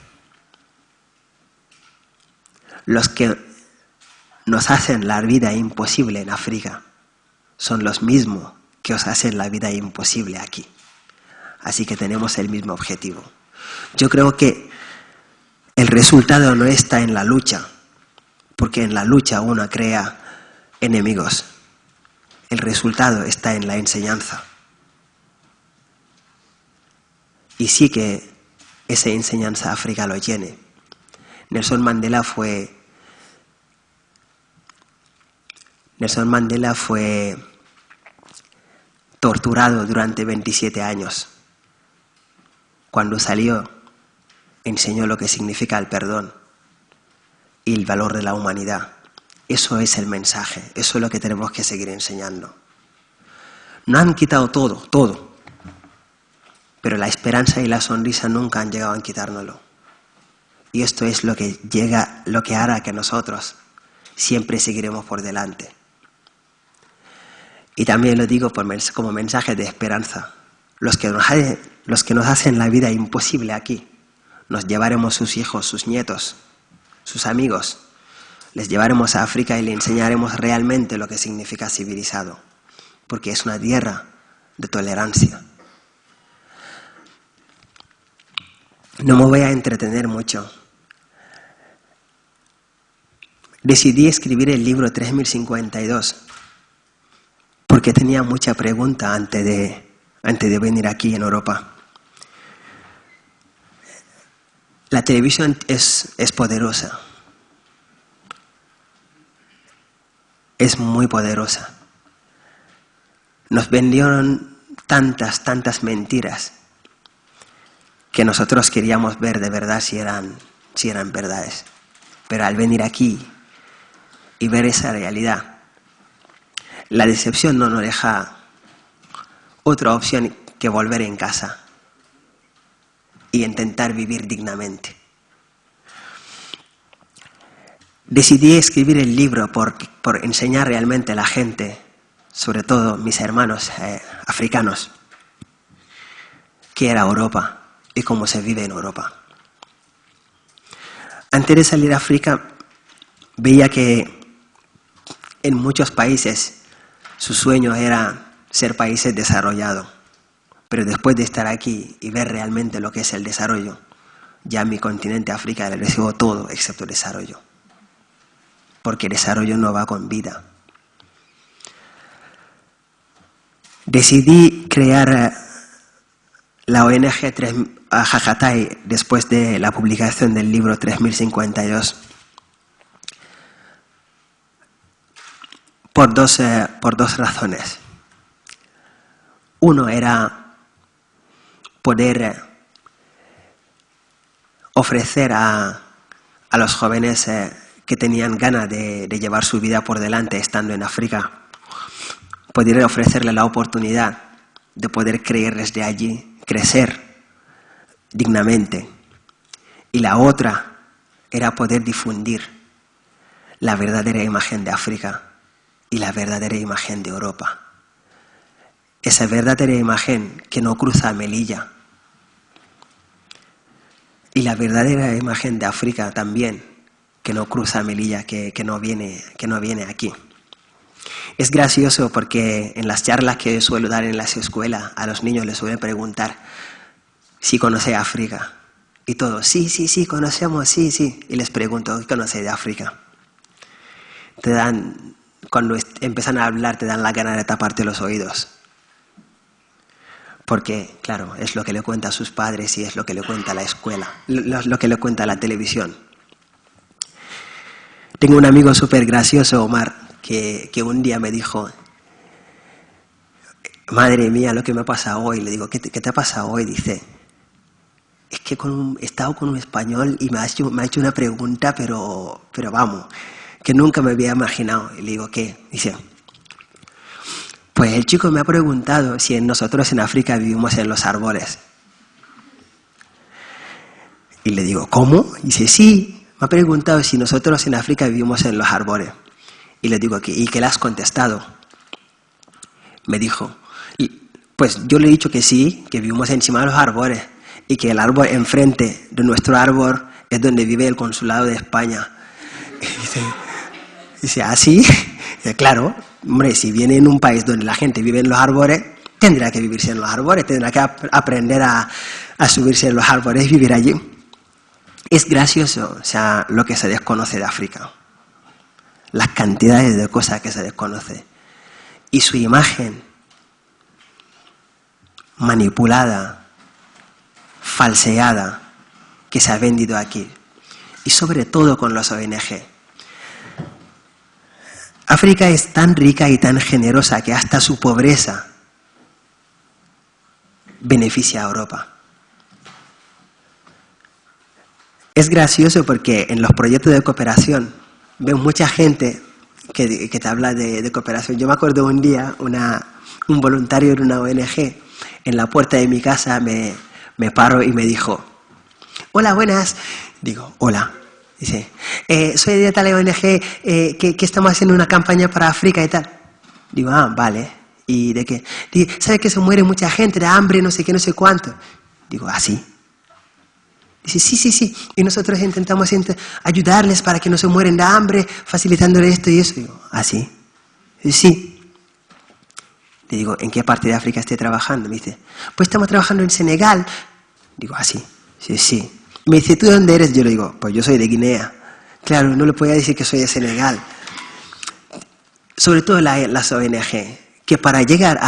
Los que nos hacen la vida imposible en África son los mismos que os hacen la vida imposible aquí. Así que tenemos el mismo objetivo. Yo creo que el resultado no está en la lucha, porque en la lucha uno crea enemigos. El resultado está en la enseñanza. Y sí que esa enseñanza África lo tiene. Nelson Mandela fue torturado durante 27 años. Cuando salió, enseñó lo que significa el perdón y el valor de la humanidad. Eso es el mensaje, eso es lo que tenemos que seguir enseñando. No han quitado todo, pero la esperanza y la sonrisa nunca han llegado a quitárnoslo. Y esto es lo que hará que nosotros siempre seguiremos por delante. Y también lo digo como mensaje de esperanza. Los que nos hacen la vida imposible aquí, nos llevaremos sus hijos, sus nietos, sus amigos. Les llevaremos a África y le enseñaremos realmente lo que significa civilizado. porque es una tierra de tolerancia. No me voy a entretener mucho. Decidí escribir el libro 3052 porque tenía mucha pregunta antes de venir aquí en Europa. La televisión es poderosa. Es muy poderosa. Nos vendieron tantas mentiras que nosotros queríamos ver de verdad si eran verdades. Pero al venir aquí y ver esa realidad, la decepción no nos deja otra opción que volver en casa y intentar vivir dignamente. Decidí escribir el libro por enseñar realmente a la gente, sobre todo mis hermanos africanos, qué era Europa y cómo se vive en Europa. Antes de salir a África, veía que en muchos países su sueño era ser países desarrollados. Pero después de estar aquí y ver realmente lo que es el desarrollo, ya a mi continente África le recibo todo excepto el desarrollo. Porque el desarrollo no va con vida. Decidí crear la ONG Jajatai después de la publicación del libro 3052 por dos razones. Uno era poder ofrecer a los jóvenes que tenían ganas de llevar su vida por delante estando en África, poder ofrecerles la oportunidad de poder desde allí, crecer dignamente. Y la otra era poder difundir la verdadera imagen de África y la verdadera imagen de Europa. Esa verdadera imagen que no cruza Melilla. Y la verdadera imagen de África también, que no cruza Melilla, que no viene aquí. Es gracioso porque en las charlas que suelo dar en las escuelas, a los niños les suelen preguntar si conoce África. Y todos, sí, conocemos, sí. Y les pregunto, ¿qué conoce de África? Cuando empiezan a hablar, te dan la gana de taparte los oídos. Porque, claro, es lo que le cuenta a sus padres y es lo que le cuenta la escuela, lo que le cuenta la televisión. Tengo un amigo súper gracioso, Omar, que un día me dijo, madre mía, lo que me ha pasado hoy. Le digo, ¿qué te ha pasado hoy? Dice, es que he estado con un español y me ha hecho una pregunta, pero vamos, que nunca me había imaginado. Y le digo, ¿qué? Dice, pues el chico me ha preguntado si nosotros en África vivimos en los árboles. Y le digo, ¿cómo? Y dice, sí, me ha preguntado si nosotros en África vivimos en los árboles. Y le digo, ¿y qué le has contestado? Me dijo, pues yo le he dicho que sí, que vivimos encima de los árboles y que el árbol enfrente de nuestro árbol es donde vive el consulado de España. Y dice, ¿ah, sí? Dice, claro, hombre, si viene en un país donde la gente vive en los árboles, tendrá que vivirse en los árboles, tendrá que aprender a subirse en los árboles y vivir allí. Es gracioso, o sea, lo que se desconoce de África. Las cantidades de cosas que se desconoce. Y su imagen manipulada, falseada, que se ha vendido aquí. Y sobre todo con los ONG. África es tan rica y tan generosa que hasta su pobreza beneficia a Europa. Es gracioso porque en los proyectos de cooperación veo mucha gente que te habla de cooperación. Yo me acuerdo un día, un voluntario de una ONG en la puerta de mi casa me paró y me dijo, hola, buenas. Digo, hola. Dice, soy de tal ONG que estamos haciendo una campaña para África y tal. Digo, vale. ¿Y de qué? Dice, ¿sabe que se muere mucha gente de hambre, no sé qué, no sé cuánto? Digo, ¿sí? Dice, sí. Y nosotros intentamos ayudarles para que no se mueren de hambre, facilitándoles esto y eso. Digo, ¿sí? Dice, sí. Le digo, ¿en qué parte de África estoy trabajando? Me dice, pues estamos trabajando en Senegal. Digo, ¿ah, sí? Sí. Me dice, ¿tú de dónde eres? Yo le digo, pues yo soy de Guinea. Claro, no le podía decir que soy de Senegal. Sobre todo las ONG, que para llegar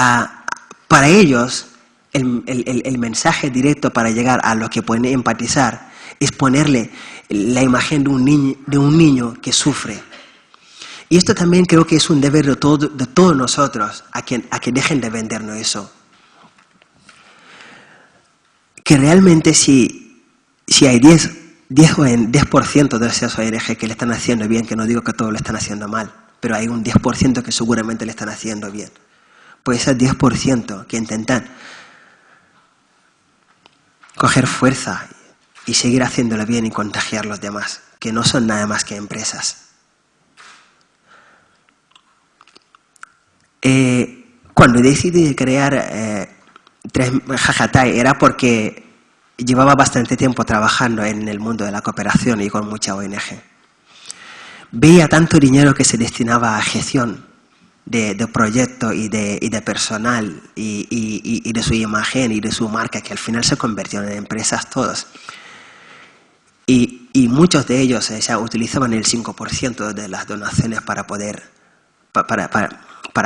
para ellos, el mensaje directo para llegar a los que pueden empatizar es ponerle la imagen de un niño que sufre. Y esto también creo que es un deber de todos nosotros, a que dejen de vendernos eso. Que realmente si hay 10% de esas ONG que le están haciendo bien, que no digo que todos lo están haciendo mal, pero hay un 10% que seguramente le están haciendo bien. Pues ese 10% que intentan coger fuerza y seguir haciéndolo bien y contagiar a los demás, que no son nada más que empresas. Cuando decidí crear Jajatai era porque llevaba bastante tiempo trabajando en el mundo de la cooperación y con mucha ONG. Veía tanto dinero que se destinaba a gestión de proyectos y de personal y de su imagen y de su marca, que al final se convirtieron en empresas todos. Y muchos de ellos utilizaban el 5% de las donaciones para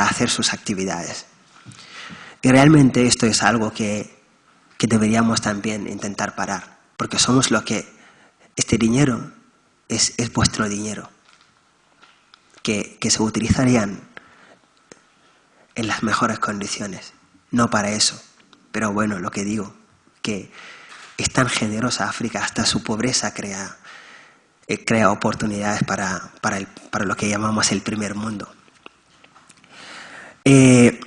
hacer sus actividades. Y realmente esto es algo que deberíamos también intentar parar, porque somos lo que este dinero es vuestro dinero, que se utilizarían en las mejores condiciones, no para eso. Pero bueno, lo que digo, que es tan generosa África, hasta su pobreza crea oportunidades para lo que llamamos el primer mundo. De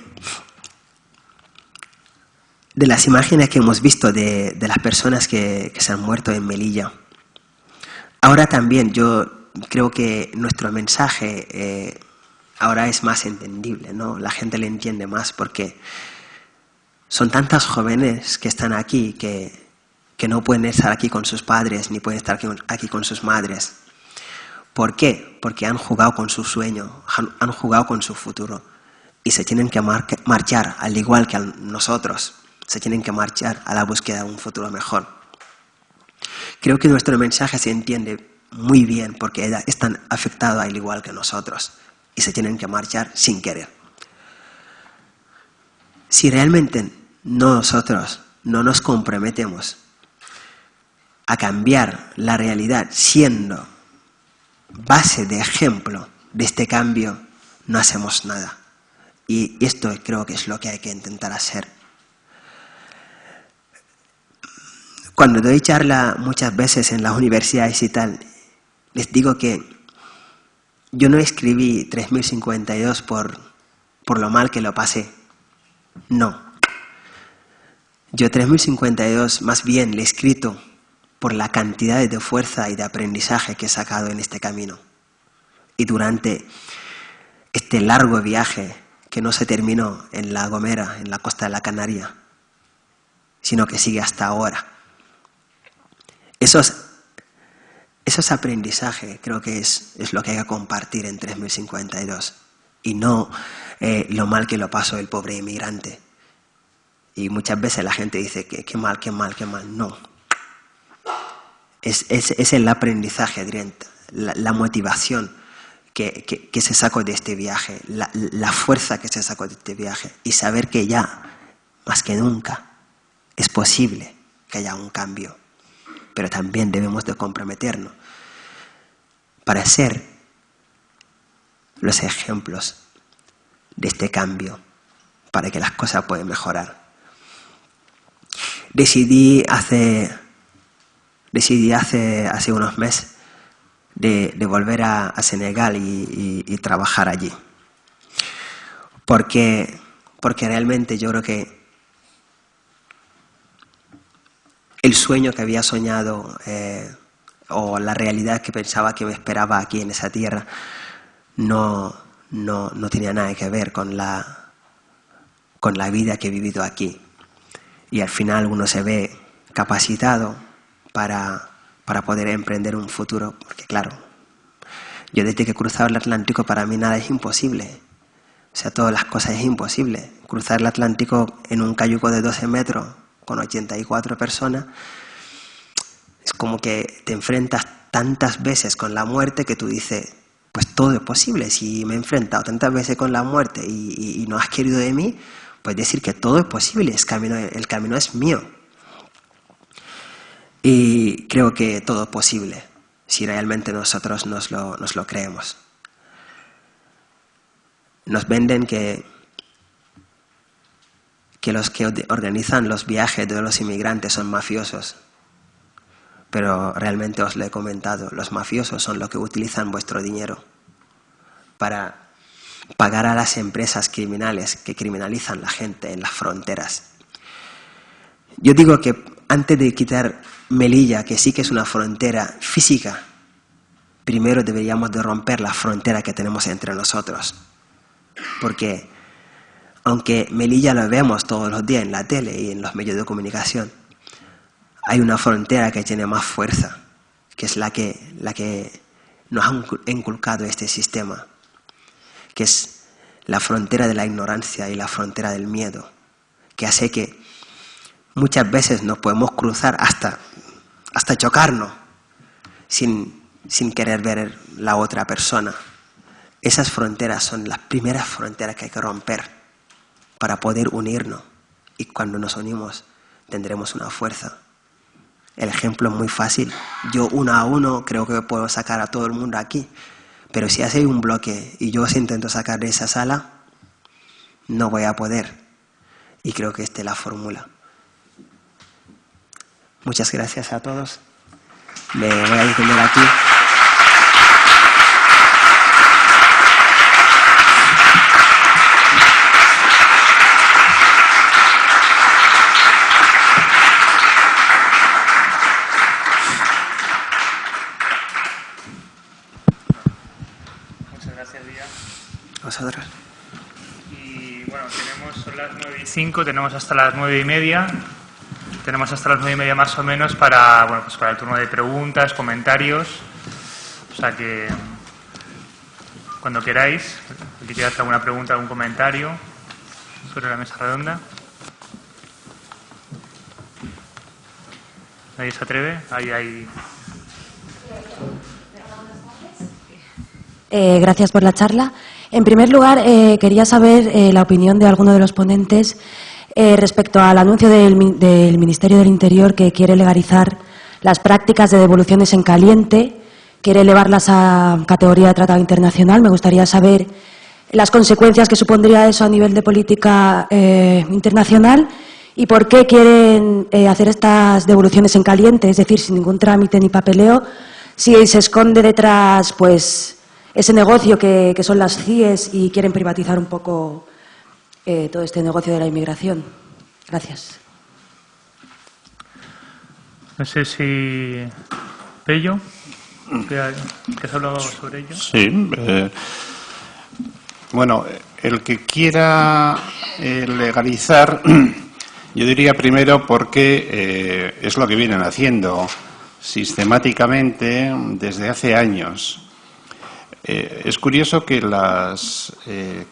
las imágenes que hemos visto de las personas que se han muerto en Melilla, ahora también yo creo que nuestro mensaje ahora es más entendible, ¿no? La gente le entiende más porque son tantas jóvenes que están aquí que no pueden estar aquí con sus padres ni pueden estar aquí con sus madres. ¿Por qué? Porque han jugado con su sueño, han jugado con su futuro y se tienen que marchar, al igual que nosotros, se tienen que marchar a la búsqueda de un futuro mejor. Creo que nuestro mensaje se entiende muy bien porque están afectados al igual que nosotros y se tienen que marchar sin querer. Si realmente nosotros no nos comprometemos a cambiar la realidad siendo base de ejemplo de este cambio, no hacemos nada. Y esto creo que es lo que hay que intentar hacer. Cuando doy charla muchas veces en las universidades y tal, les digo que yo no escribí 3052 por lo mal que lo pasé. No. Yo 3052 más bien le he escrito por la cantidad de fuerza y de aprendizaje que he sacado en este camino. Y durante este largo viaje que no se terminó en La Gomera, en la costa de la Canaria, sino que sigue hasta ahora. Esos aprendizajes creo que es lo que hay que compartir en 3052 y no lo mal que lo pasó el pobre inmigrante. Y muchas veces la gente dice que qué mal. No. Es el aprendizaje directo, la motivación que se sacó de este viaje, la fuerza que se sacó de este viaje y saber que ya, más que nunca, es posible que haya un cambio. Pero también debemos de comprometernos para ser los ejemplos de este cambio, para que las cosas puedan mejorar. Decidí hace unos meses de volver a Senegal y trabajar allí. Porque realmente yo creo que el sueño que había soñado o la realidad que pensaba que me esperaba aquí en esa tierra no tenía nada que ver con la vida que he vivido aquí. Y al final uno se ve capacitado para poder emprender un futuro, porque claro, yo desde que he cruzado el Atlántico para mí nada es imposible. O sea, todas las cosas es imposible. cruzar el Atlántico en un cayuco de 12 metros con 84 personas, es como que te enfrentas tantas veces con la muerte que tú dices, pues todo es posible. Si me he enfrentado tantas veces con la muerte y no has querido de mí, pues decir que todo es posible, el camino es mío. Y creo que todo es posible, si realmente nosotros nos lo creemos. Nos venden que los que organizan los viajes de los inmigrantes son mafiosos. Pero realmente os lo he comentado, los mafiosos son los que utilizan vuestro dinero para pagar a las empresas criminales que criminalizan a la gente en las fronteras. Yo digo que antes de quitar Melilla, que sí que es una frontera física, primero deberíamos de romper la frontera que tenemos entre nosotros. Porque aunque Melilla lo vemos todos los días en la tele y en los medios de comunicación, hay una frontera que tiene más fuerza, que es la que nos ha inculcado este sistema, que es la frontera de la ignorancia y la frontera del miedo, que hace que muchas veces nos podemos cruzar hasta chocarnos sin querer ver la otra persona. Esas fronteras son las primeras fronteras que hay que romper para poder unirnos, y cuando nos unimos tendremos una fuerza. El ejemplo es muy fácil. Yo 1 a 1 creo que puedo sacar a todo el mundo aquí, pero si hace un bloque y yo os intento sacar de esa sala, no voy a poder. Y creo que esta es la fórmula. Muchas gracias a todos. Me voy a detener aquí. Vosotros. Y bueno, son las 9:05, tenemos hasta las 9:30. Tenemos hasta las 9:30 más o menos para el turno de preguntas, comentarios. O sea que cuando queráis, si queréis hacer alguna pregunta, algún comentario sobre la mesa redonda. ¿Nadie se atreve? Ahí. Gracias por la charla. En primer lugar, quería saber la opinión de alguno de los ponentes respecto al anuncio del Ministerio del Interior, que quiere legalizar las prácticas de devoluciones en caliente, quiere elevarlas a categoría de tratado internacional. Me gustaría saber las consecuencias que supondría eso a nivel de política internacional y por qué quieren hacer estas devoluciones en caliente, es decir, sin ningún trámite ni papeleo, si se esconde detrás ese negocio que son las CIEs y quieren privatizar un poco todo este negocio de la inmigración. Gracias. No sé si... Pello, ¿qué has hablado sobre ello? Sí. Bueno, el que quiera legalizar, yo diría primero porque es lo que vienen haciendo sistemáticamente desde hace años. Es curioso que las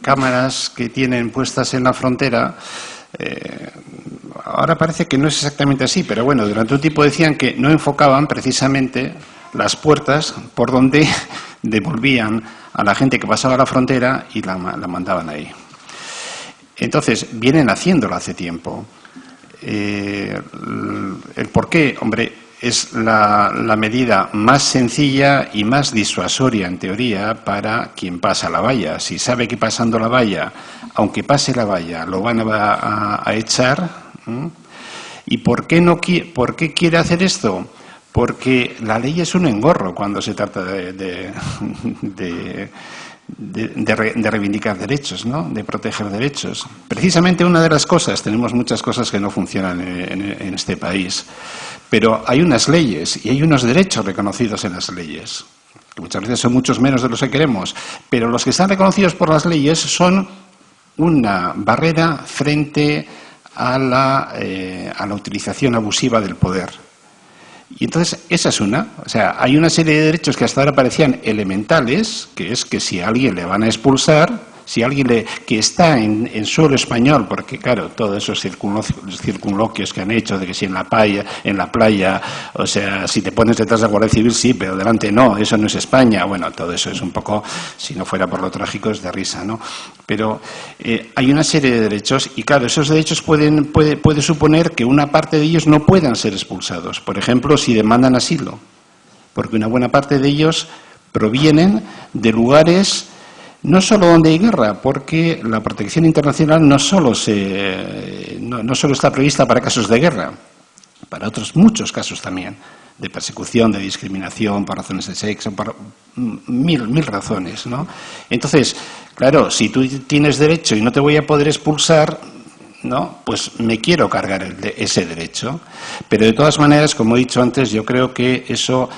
cámaras que tienen puestas en la frontera, ahora parece que no es exactamente así, pero bueno, durante un tiempo decían que no enfocaban precisamente las puertas por donde devolvían a la gente que pasaba la frontera y la mandaban ahí. Entonces, vienen haciéndolo hace tiempo. El por qué, hombre, es la medida más sencilla y más disuasoria, en teoría, para quien pasa la valla. Si sabe que pasando la valla, aunque pase la valla, lo van a echar. ¿Y por qué quiere hacer esto? Porque la ley es un engorro cuando se trata de reivindicar derechos, ¿no? De proteger derechos. Precisamente una de las cosas, tenemos muchas cosas que no funcionan en este país, pero hay unas leyes y hay unos derechos reconocidos en las leyes, que muchas veces son muchos menos de los que queremos, pero los que están reconocidos por las leyes son una barrera frente a la utilización abusiva del poder. Y entonces, esa es una. O sea, hay una serie de derechos que hasta ahora parecían elementales, que es que si a alguien le van a expulsar, Si alguien que está en suelo español, porque claro, todos esos circunloquios que han hecho de que si en la playa, o sea, si te pones detrás de la Guardia Civil sí, pero delante no, eso no es España. Bueno, todo eso es un poco, si no fuera por lo trágico, es de risa, ¿no? Pero hay una serie de derechos y claro, esos derechos puede suponer que una parte de ellos no puedan ser expulsados. Por ejemplo, si demandan asilo, porque una buena parte de ellos provienen de lugares no solo donde hay guerra, porque la protección internacional no solo está prevista para casos de guerra, para otros muchos casos también, de persecución, de discriminación, por razones de sexo, por mil razones, ¿no? Entonces, claro, si tú tienes derecho y no te voy a poder expulsar, ¿no? Pues me quiero cargar ese derecho. Pero de todas maneras, como he dicho antes, yo creo que eso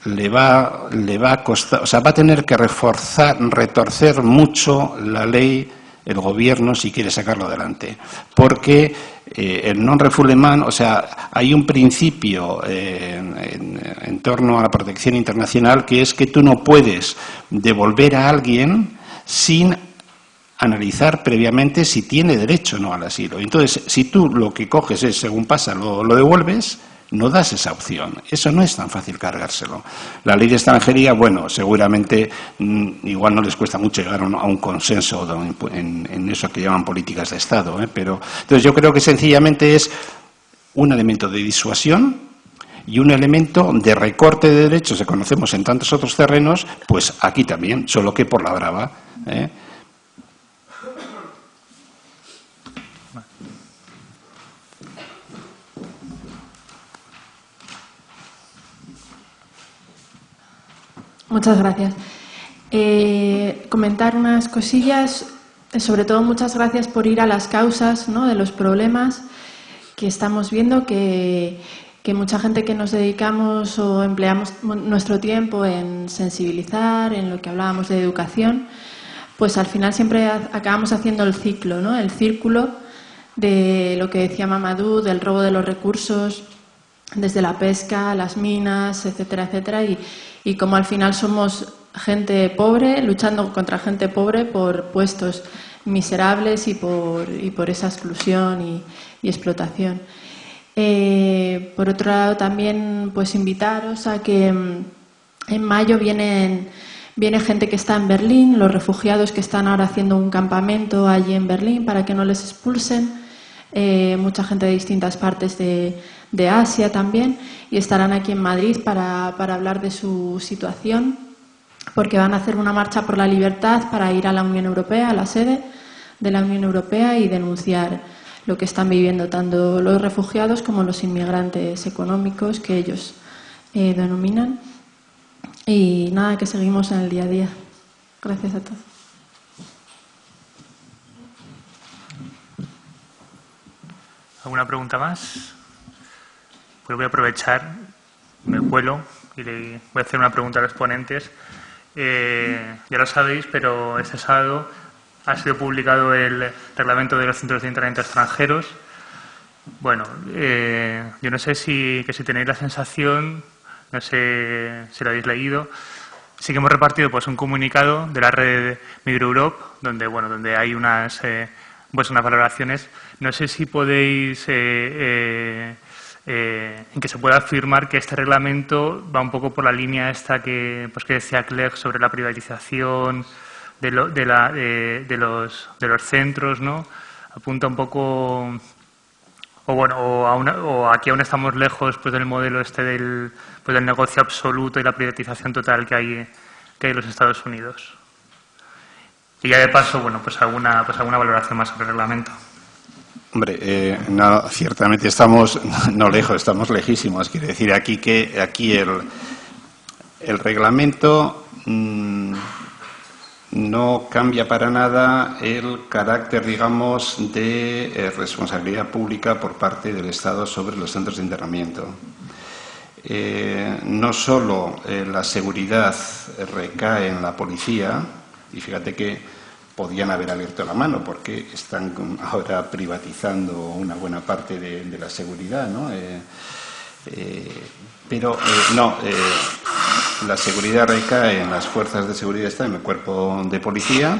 le va a costar, o sea, va a tener que retorcer mucho la ley, el gobierno, si quiere sacarlo adelante. Porque el non-refoulement, o sea, hay un principio en torno a la protección internacional que es que tú no puedes devolver a alguien sin analizar previamente si tiene derecho o no al asilo. Entonces, si tú lo que coges es, según pasa, lo devuelves, no das esa opción. Eso no es tan fácil cargárselo. La ley de extranjería, bueno, seguramente igual no les cuesta mucho llegar a un consenso en eso que llaman políticas de Estado, pero entonces yo creo que sencillamente es un elemento de disuasión y un elemento de recorte de derechos que conocemos en tantos otros terrenos, pues aquí también, solo que por la brava, Muchas gracias. Comentar unas cosillas, sobre todo muchas gracias por ir a las causas, ¿no?, de los problemas que estamos viendo, que mucha gente que nos dedicamos o empleamos nuestro tiempo en sensibilizar, en lo que hablábamos de educación, pues al final siempre acabamos haciendo el ciclo, ¿no?, el círculo de lo que decía Mamadou, del robo de los recursos, desde la pesca, las minas, etcétera, etcétera, y como al final somos gente pobre, luchando contra gente pobre por puestos miserables y por esa exclusión y explotación. Por otro lado, también pues invitaros a que en mayo viene gente que está en Berlín, los refugiados que están ahora haciendo un campamento allí en Berlín para que no les expulsen, mucha gente de distintas partes de Asia también, y estarán aquí en Madrid para hablar de su situación, porque van a hacer una marcha por la libertad para ir a la Unión Europea, a la sede de la Unión Europea, y denunciar lo que están viviendo tanto los refugiados como los inmigrantes económicos que ellos denominan. Y nada, que seguimos en el día a día. Gracias a todos. ¿Alguna pregunta más? Pues voy a aprovechar, me cuelo y le voy a hacer una pregunta a los ponentes. Ya lo sabéis, pero este sábado ha sido publicado el reglamento de los centros de internamiento extranjeros. Bueno, yo no sé si tenéis la sensación, no sé si lo habéis leído. Sí que hemos repartido pues un comunicado de la red Migro Europe, donde hay unas valoraciones. No sé si podéis en que se pueda afirmar que este reglamento va un poco por la línea esta que decía Clegg sobre la privatización de los centros, ¿no? Apunta un poco, o aquí aún estamos lejos pues del modelo este del negocio absoluto y la privatización total que hay en los Estados Unidos. Y ya de paso, pues alguna valoración más sobre el reglamento. Hombre, no, ciertamente estamos no lejos, estamos lejísimos. Quiere decir aquí el reglamento no cambia para nada el carácter, digamos, de responsabilidad pública por parte del Estado sobre los centros de internamiento. No solo la seguridad recae en la policía, y fíjate que podían haber abierto la mano porque están ahora privatizando una buena parte de la seguridad, ¿no? Pero no, la seguridad recae en las fuerzas de seguridad, está en el cuerpo de policía,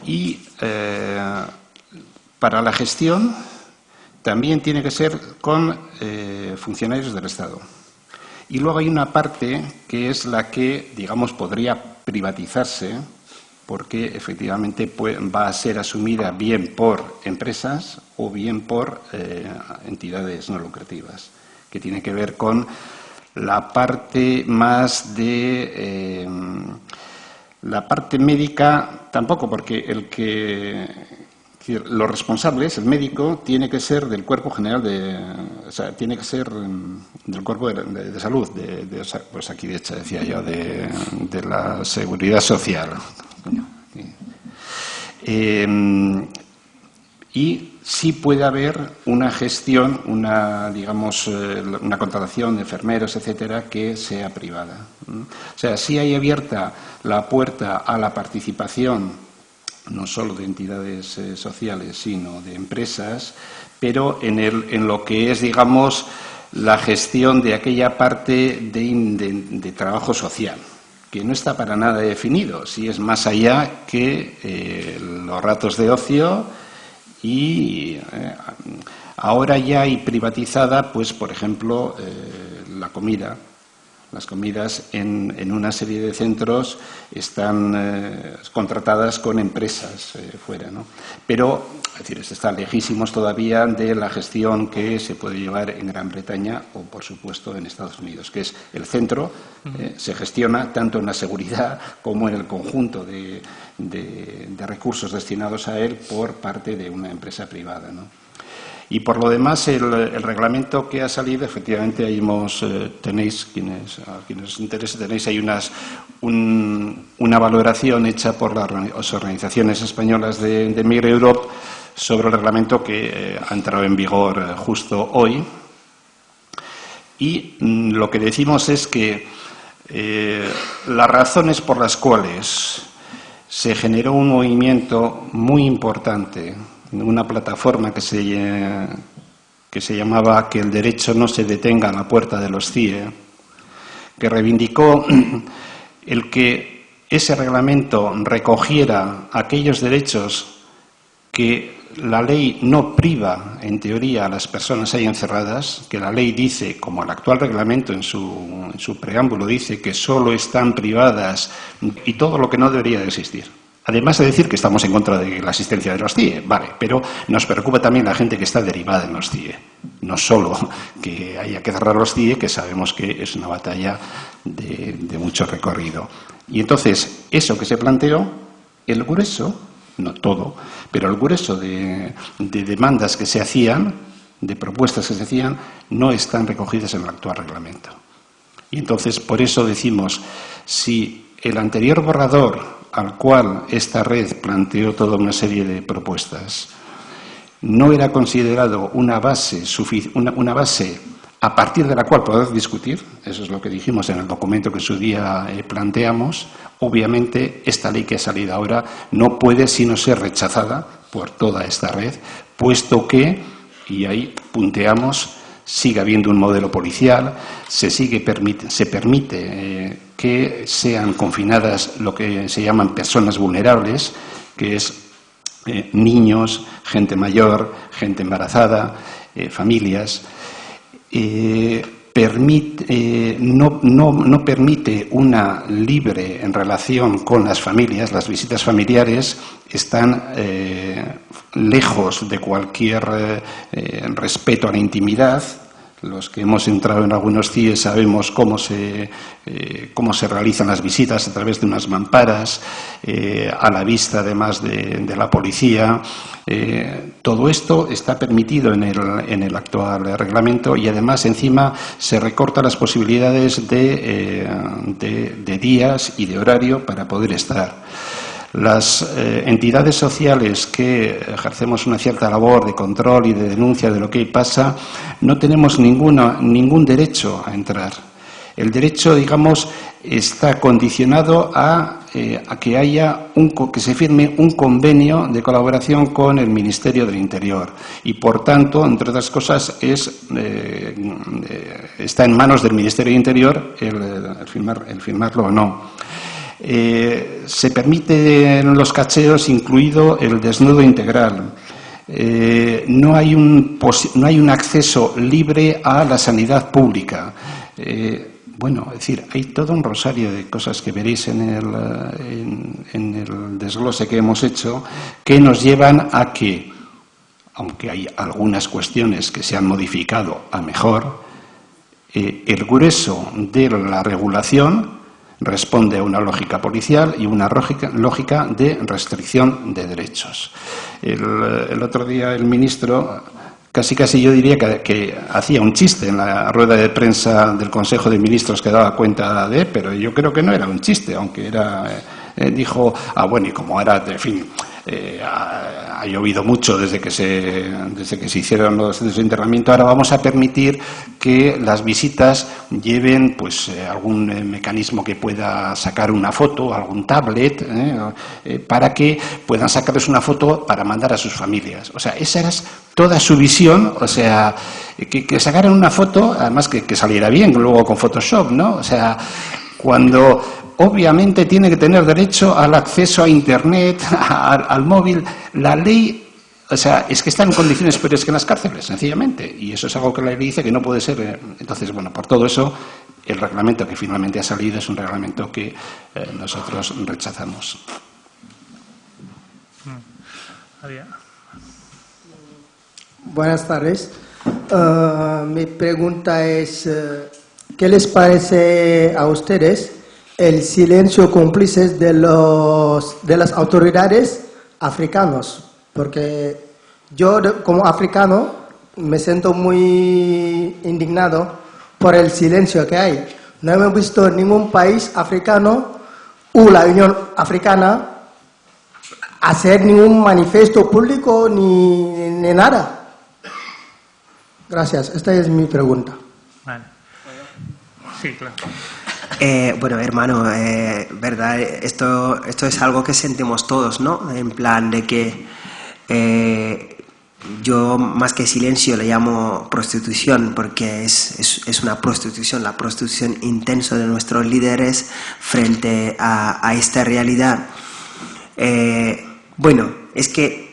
Y para la gestión también tiene que ser con funcionarios del Estado. Y luego hay una parte que es la que, digamos, podría privatizarse, porque efectivamente va a ser asumida bien por empresas o bien por entidades no lucrativas, que tiene que ver con la parte más de la parte médica, tampoco, porque los responsables, el médico, tiene que ser del cuerpo general tiene que ser del cuerpo de salud, pues aquí de hecho decía yo, de la seguridad social. Y sí puede haber una gestión, digamos, una contratación de enfermeros, etcétera, que sea privada. O sea, sí hay abierta la puerta a la participación, no solo de entidades sociales, sino de empresas, pero en lo que es, digamos, la gestión de aquella parte de trabajo social, que no está para nada definido, si es más allá que los ratos de ocio. Y ahora ya hay privatizada, pues, por ejemplo, la comida. Las comidas en una serie de centros están contratadas con empresas fuera, ¿no? Pero, es decir, está lejísimos todavía de la gestión que se puede llevar en Gran Bretaña o, por supuesto, en Estados Unidos, que es el centro, se gestiona tanto en la seguridad como en el conjunto de recursos destinados a él por parte de una empresa privada, ¿no? Y por lo demás, el reglamento que ha salido, efectivamente, ahí tenéis, a quienes os interese, tenéis ahí una valoración hecha por las organizaciones españolas de Migra Europe sobre el reglamento que ha entrado en vigor justo hoy. Y lo que decimos es que las razones por las cuales se generó un movimiento muy importante, una plataforma que se llamaba Que el derecho no se detenga a la puerta de los CIE, que reivindicó el que ese reglamento recogiera aquellos derechos que la ley no priva, en teoría, a las personas ahí encerradas, que la ley dice, como el actual reglamento en su preámbulo dice, que solo están privadas y todo lo que no debería de existir. Además de decir que estamos en contra de la asistencia de los CIE, vale, pero nos preocupa también la gente que está derivada en los CIE. No solo que haya que cerrar los CIE, que sabemos que es una batalla de mucho recorrido. Y entonces, eso que se planteó, el grueso, no todo, pero el grueso de demandas que se hacían, de propuestas que se hacían, no están recogidas en el actual reglamento. Y entonces, por eso decimos, si el anterior borrador al cual esta red planteó toda una serie de propuestas no era considerado una base a partir de la cual poder discutir, eso es lo que dijimos en el documento que en su día planteamos, obviamente esta ley que ha salido ahora no puede sino ser rechazada por toda esta red, puesto que, y ahí punteamos, sigue habiendo un modelo policial, se permite que sean confinadas lo que se llaman personas vulnerables, que es niños, gente mayor, gente embarazada, familias. No permite una libre en relación con las familias. Las visitas familiares están lejos de cualquier respeto a la intimidad. Los que hemos entrado en algunos CIE sabemos cómo se realizan las visitas a través de unas mamparas, a la vista además de la policía. Todo esto está permitido en el actual reglamento y además encima se recortan las posibilidades de días y de horario para poder estar. Las entidades sociales que ejercemos una cierta labor de control y de denuncia de lo que pasa, no tenemos ningún derecho a entrar. El derecho, digamos, está condicionado a que se firme un convenio de colaboración con el Ministerio del Interior y, por tanto, entre otras cosas, está en manos del Ministerio del Interior el firmarlo o no. Se permite en los cacheos incluido el desnudo integral. No hay un acceso libre a la sanidad pública. Bueno, es decir, hay todo un rosario de cosas que veréis en el desglose que hemos hecho que nos llevan a que, aunque hay algunas cuestiones que se han modificado a mejor, el grueso de la regulación responde a una lógica policial y una lógica de restricción de derechos. El otro día el ministro, casi yo diría que hacía un chiste en la rueda de prensa del Consejo de Ministros que daba cuenta de, pero yo creo que no era un chiste, aunque dijo, bueno, y como ahora, en fin, ha llovido mucho desde que se hicieron los centros de internamiento, ahora vamos a permitir que las visitas lleven pues algún mecanismo que pueda sacar una foto, algún tablet, para que puedan sacarles una foto para mandar a sus familias. O sea, esa era toda su visión, o sea, que sacaran una foto, además que saliera bien, luego con Photoshop, ¿no? O sea, cuando obviamente tiene que tener derecho al acceso a Internet, al móvil. La ley, o sea, es que están en condiciones peores que en las cárceles, sencillamente. Y eso es algo que la ley dice que no puede ser. Entonces, bueno, por todo eso, el reglamento que finalmente ha salido es un reglamento que nosotros rechazamos. Buenas tardes. Mi pregunta es, ¿qué les parece a ustedes el silencio cómplice de las autoridades africanos? Porque yo, como africano, me siento muy indignado por el silencio que hay. No hemos visto ningún país africano o la Unión Africana hacer ningún manifiesto público ni nada. Gracias. Esta es mi pregunta. Vale. Sí, claro. Bueno, hermano, verdad, esto es algo que sentimos todos, ¿no? En plan de que yo más que silencio le llamo prostitución, porque es una prostitución, la prostitución intensa de nuestros líderes frente a esta realidad. Bueno, es que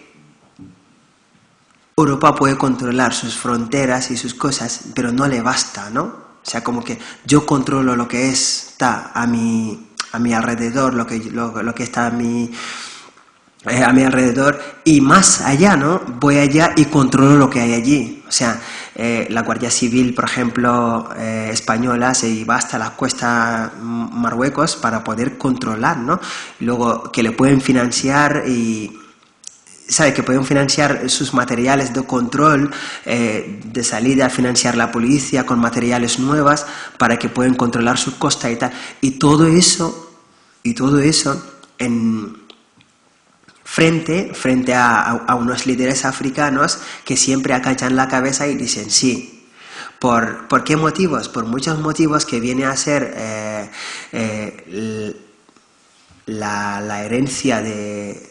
Europa puede controlar sus fronteras y sus cosas, pero no le basta, ¿no? O sea, como que yo controlo lo que está a mi alrededor, lo que está a mi alrededor, y más allá, ¿no? Voy allá y controlo lo que hay allí. O sea, la Guardia Civil, por ejemplo, española, se iba hasta las costas Marruecos para poder controlar, ¿no? Luego que le pueden financiar y sabe que pueden financiar sus materiales de control, de salida a financiar la policía con materiales nuevas para que puedan controlar su costa y tal. Y todo eso frente a unos líderes africanos que siempre agachan la cabeza y dicen sí. ¿Por qué motivos? Por muchos motivos que viene a ser la herencia de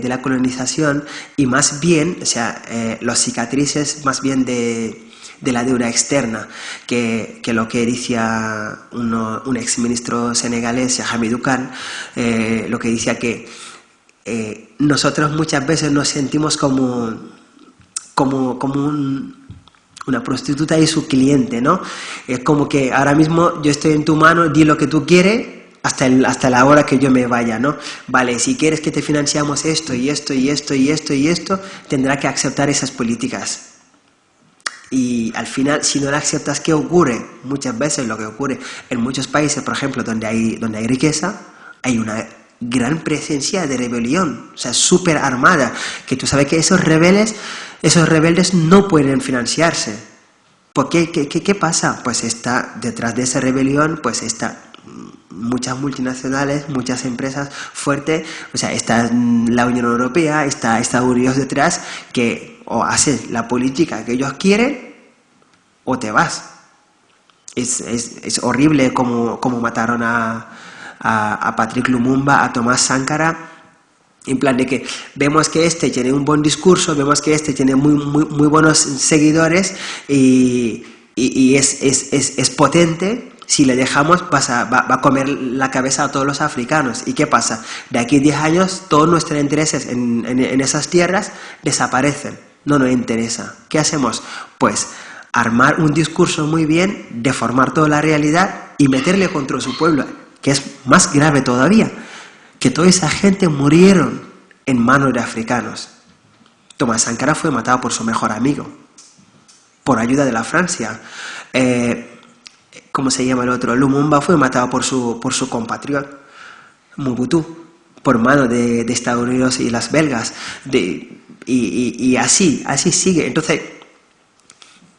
la colonización, y más bien, o sea, los cicatrices más bien de la deuda externa, que lo que decía un exministro senegalés, Hamidou Kane, lo que decía que nosotros muchas veces nos sentimos como una prostituta y su cliente, ¿no? Es como que ahora mismo yo estoy en tu mano, di lo que tú quieres, hasta la hora que yo me vaya, ¿no? Vale, si quieres que te financiamos esto y esto y esto y esto y esto, tendrá que aceptar esas políticas. Y al final, si no la aceptas, ¿qué ocurre? Muchas veces lo que ocurre en muchos países, por ejemplo, donde hay riqueza, hay una gran presencia de rebelión, o sea, súper armada, que tú sabes que esos rebeldes no pueden financiarse. ¿Por qué? ¿Qué pasa? Pues está detrás de esa rebelión, pues está muchas multinacionales, muchas empresas fuertes, o sea, está la Unión Europea, está Estados Unidos detrás, que o haces la política que ellos quieren o te vas. Es horrible como mataron a Patrick Lumumba, a Thomas Sankara, en plan de que vemos que este tiene un buen discurso, vemos que este tiene muy buenos seguidores y es potente, si le dejamos va a comer la cabeza a todos los africanos. ¿Y qué pasa? De aquí a 10 años todos nuestros intereses en esas tierras desaparecen. No nos interesa. ¿Qué hacemos? Pues armar un discurso muy bien, deformar toda la realidad y meterle contra su pueblo, que es más grave todavía, que toda esa gente murieron en manos de africanos. Thomas Sankara fue matado por su mejor amigo, por ayuda de la Francia. ¿Cómo se llama el otro? Lumumba fue matado por su compatriota, Mobutu, por mano de Estados Unidos y las belgas. Y así sigue. Entonces,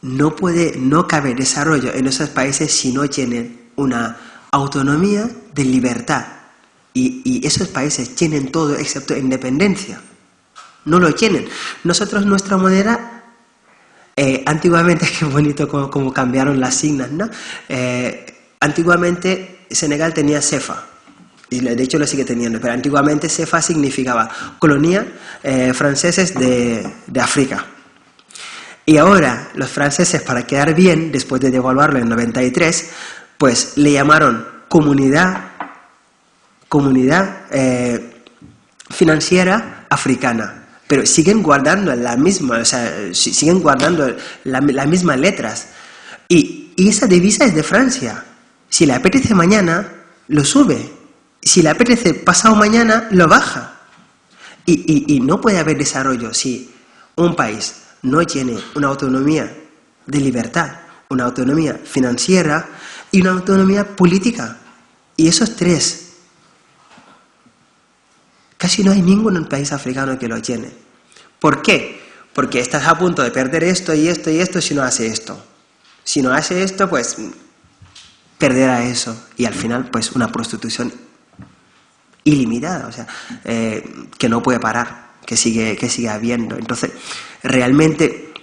no cabe desarrollo en esos países si no tienen una autonomía de libertad. Y esos países tienen todo excepto independencia. No lo tienen. Nosotros, nuestra moneda, antiguamente, qué bonito como cambiaron las signas, ¿no? Antiguamente Senegal tenía CFA. Y de hecho lo sigue teniendo, pero antiguamente CFA significaba colonia franceses de África. Y ahora los franceses, para quedar bien, después de devaluarlo en 93, pues le llamaron comunidad financiera africana. Pero siguen guardando la misma, o sea, siguen guardando las mismas letras. Y esa divisa es de Francia. Si le apetece mañana, lo sube. Si le apetece pasado mañana, lo baja. Y no puede haber desarrollo si un país no tiene una autonomía de libertad, una autonomía financiera y una autonomía política. Y esos tres, casi no hay ningún país africano que lo tiene. ¿Por qué? Porque estás a punto de perder esto y esto y esto si no hace esto. Si no hace esto, pues perderá eso. Y al final, pues una prostitución ilimitada, o sea, que no puede parar, que sigue habiendo. Entonces, realmente,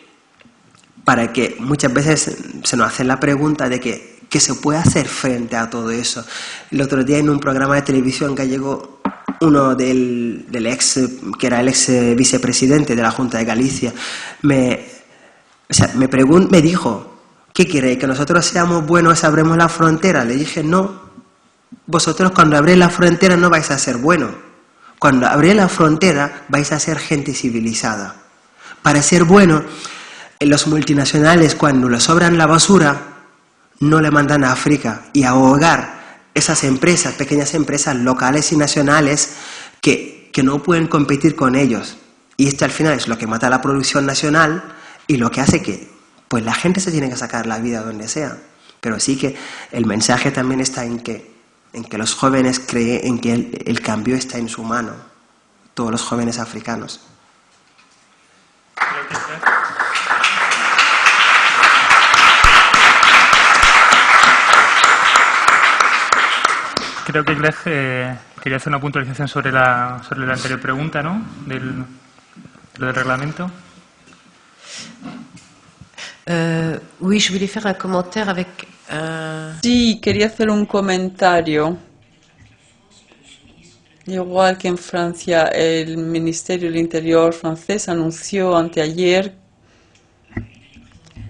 para que muchas veces se nos hace la pregunta de qué se puede hacer frente a todo eso. El otro día en un programa de televisión gallego, uno que era el ex vicepresidente de la Junta de Galicia, me dijo, ¿qué quiere? ¿Que nosotros seamos buenos, abremos la frontera? Le dije, no. Vosotros cuando abréis la frontera no vais a ser buenos. Cuando abréis la frontera vais a ser gente civilizada. Para ser bueno, los multinacionales cuando les sobran la basura no le mandan a África y a ahogar esas empresas, pequeñas empresas locales y nacionales que no pueden competir con ellos. Y esto al final es lo que mata la producción nacional y lo que hace que pues la gente se tiene que sacar la vida donde sea. Pero sí que el mensaje también está en que los jóvenes creen en que el cambio está en su mano, todos los jóvenes africanos. Creo que Gleb quería hacer una puntualización sobre la anterior pregunta, ¿no? Lo del reglamento. Oui, je voulais faire un commentaire avec... Sí, quería hacer un comentario. Igual que en Francia, el Ministerio del Interior francés anunció anteayer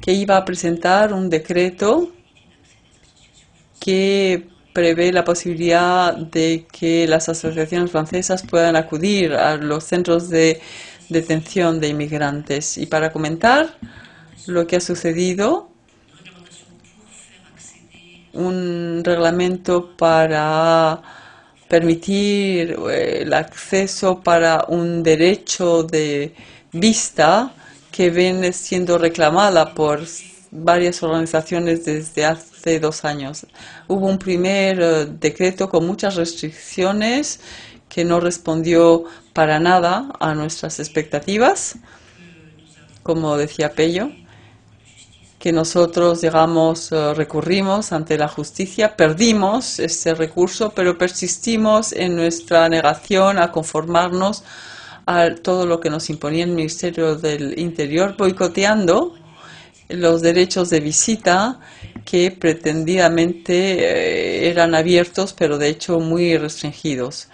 que iba a presentar un decreto que prevé la posibilidad de que las asociaciones francesas puedan acudir a los centros de detención de inmigrantes. Y para comentar lo que ha sucedido, un reglamento para permitir el acceso para un derecho de vista que viene siendo reclamada por varias organizaciones desde hace 2 años. Hubo un primer decreto con muchas restricciones que no respondió para nada a nuestras expectativas, como decía Pello, que nosotros, digamos, recurrimos ante la justicia, perdimos ese recurso, pero persistimos en nuestra negación a conformarnos a todo lo que nos imponía el Ministerio del Interior, boicoteando los derechos de visita que pretendidamente eran abiertos, pero de hecho muy restringidos.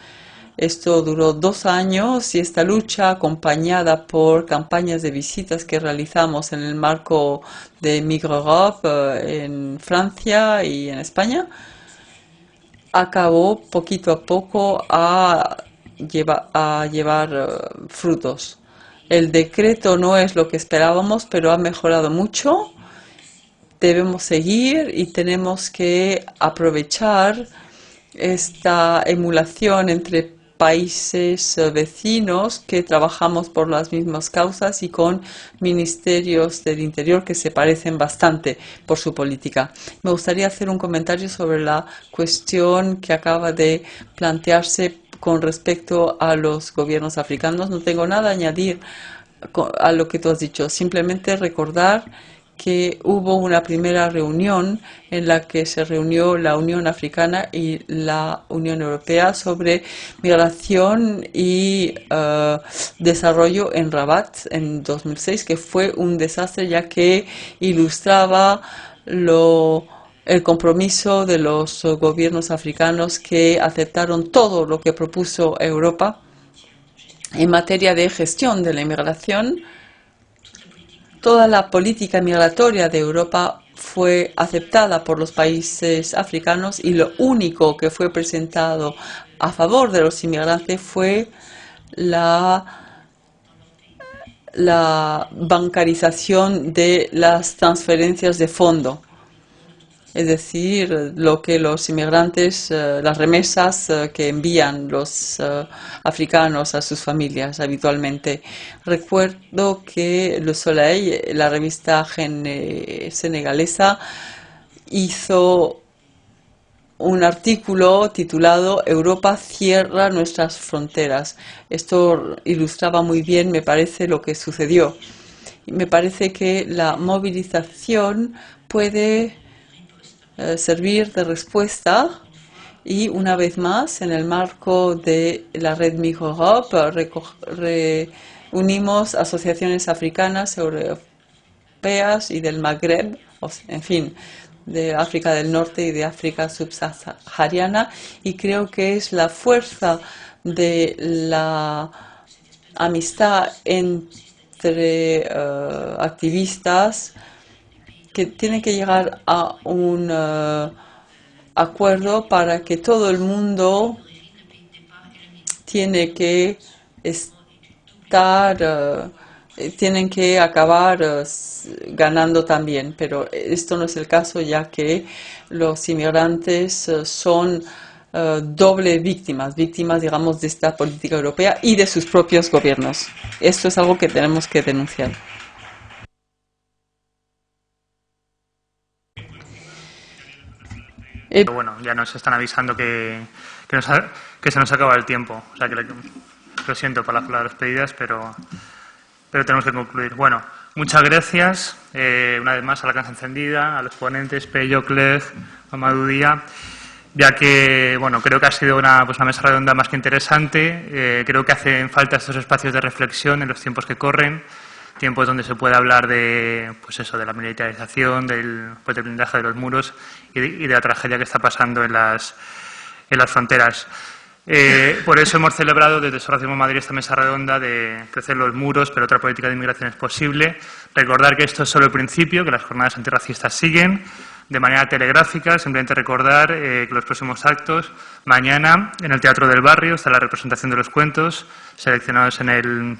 Esto duró 2 años y esta lucha, acompañada por campañas de visitas que realizamos en el marco de Migre-Europe en Francia y en España, acabó poquito a poco a llevar frutos. El decreto no es lo que esperábamos, pero ha mejorado mucho. Debemos seguir y tenemos que aprovechar esta emulación entre países vecinos que trabajamos por las mismas causas y con ministerios del interior que se parecen bastante por su política. Me gustaría hacer un comentario sobre la cuestión que acaba de plantearse con respecto a los gobiernos africanos. No tengo nada a añadir a lo que tú has dicho, simplemente recordar que hubo una primera reunión en la que se reunió la Unión Africana y la Unión Europea sobre migración y desarrollo en Rabat en 2006, que fue un desastre ya que ilustraba el compromiso de los gobiernos africanos que aceptaron todo lo que propuso Europa en materia de gestión de la inmigración. Toda la política migratoria de Europa fue aceptada por los países africanos y lo único que fue presentado a favor de los inmigrantes fue la bancarización de las transferencias de fondo. Es decir, lo que los inmigrantes, las remesas que envían los africanos a sus familias habitualmente. Recuerdo que Le Soleil, la revista senegalesa, hizo un artículo titulado Europa cierra nuestras fronteras. Esto ilustraba muy bien, me parece, lo que sucedió. Me parece que la movilización puede servir de respuesta y una vez más en el marco de la red Migre-Europe reunimos asociaciones africanas, europeas y del Magreb, en fin, de África del Norte y de África subsahariana, y creo que es la fuerza de la amistad entre activistas que tienen que llegar a un acuerdo para que todo el mundo tiene que tienen que acabar ganando también, pero esto no es el caso ya que los inmigrantes son doble víctimas, digamos, de esta política europea y de sus propios gobiernos. Esto es algo que tenemos que denunciar. Pero bueno, ya nos están avisando que se nos acaba el tiempo. O sea, que lo siento por las palabras pedidas, pero tenemos que concluir. Bueno, muchas gracias una vez más a la Casa Encendida, a los ponentes, Pello, Clegg, Mamadou Dia, ya que, bueno, creo que ha sido una mesa redonda más que interesante. Creo que hacen falta estos espacios de reflexión en los tiempos que corren, tiempos donde se puede hablar de, pues eso, de la militarización, del blindaje de los muros y de la tragedia que está pasando en las fronteras. Por eso hemos celebrado desde Racismo Madrid esta mesa redonda de crecer los muros, pero otra política de inmigración es posible. Recordar que esto es solo el principio, que las jornadas antirracistas siguen de manera telegráfica. Simplemente recordar que los próximos actos, mañana en el Teatro del Barrio está la representación de los cuentos seleccionados en el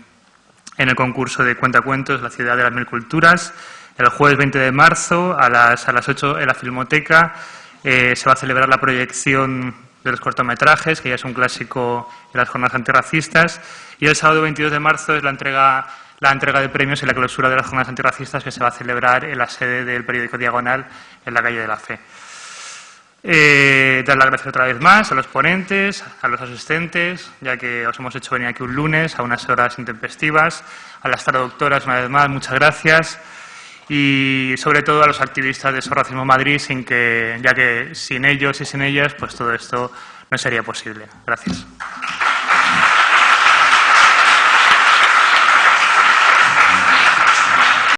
concurso de Cuentacuentos, la ciudad de las mil culturas. El jueves 20 de marzo a las 8 en la Filmoteca se va a celebrar la proyección de los cortometrajes, que ya es un clásico de las jornadas antirracistas. Y el sábado 22 de marzo es la entrega de premios y la clausura de las jornadas antirracistas, que se va a celebrar en la sede del periódico Diagonal, en la calle de la Fe. Dar las gracias otra vez más a los ponentes, a los asistentes, ya que os hemos hecho venir aquí un lunes a unas horas intempestivas, a las traductoras una vez más, muchas gracias, y sobre todo a los activistas de Racismo Madrid, ya que sin ellos y sin ellas pues todo esto no sería posible. Gracias.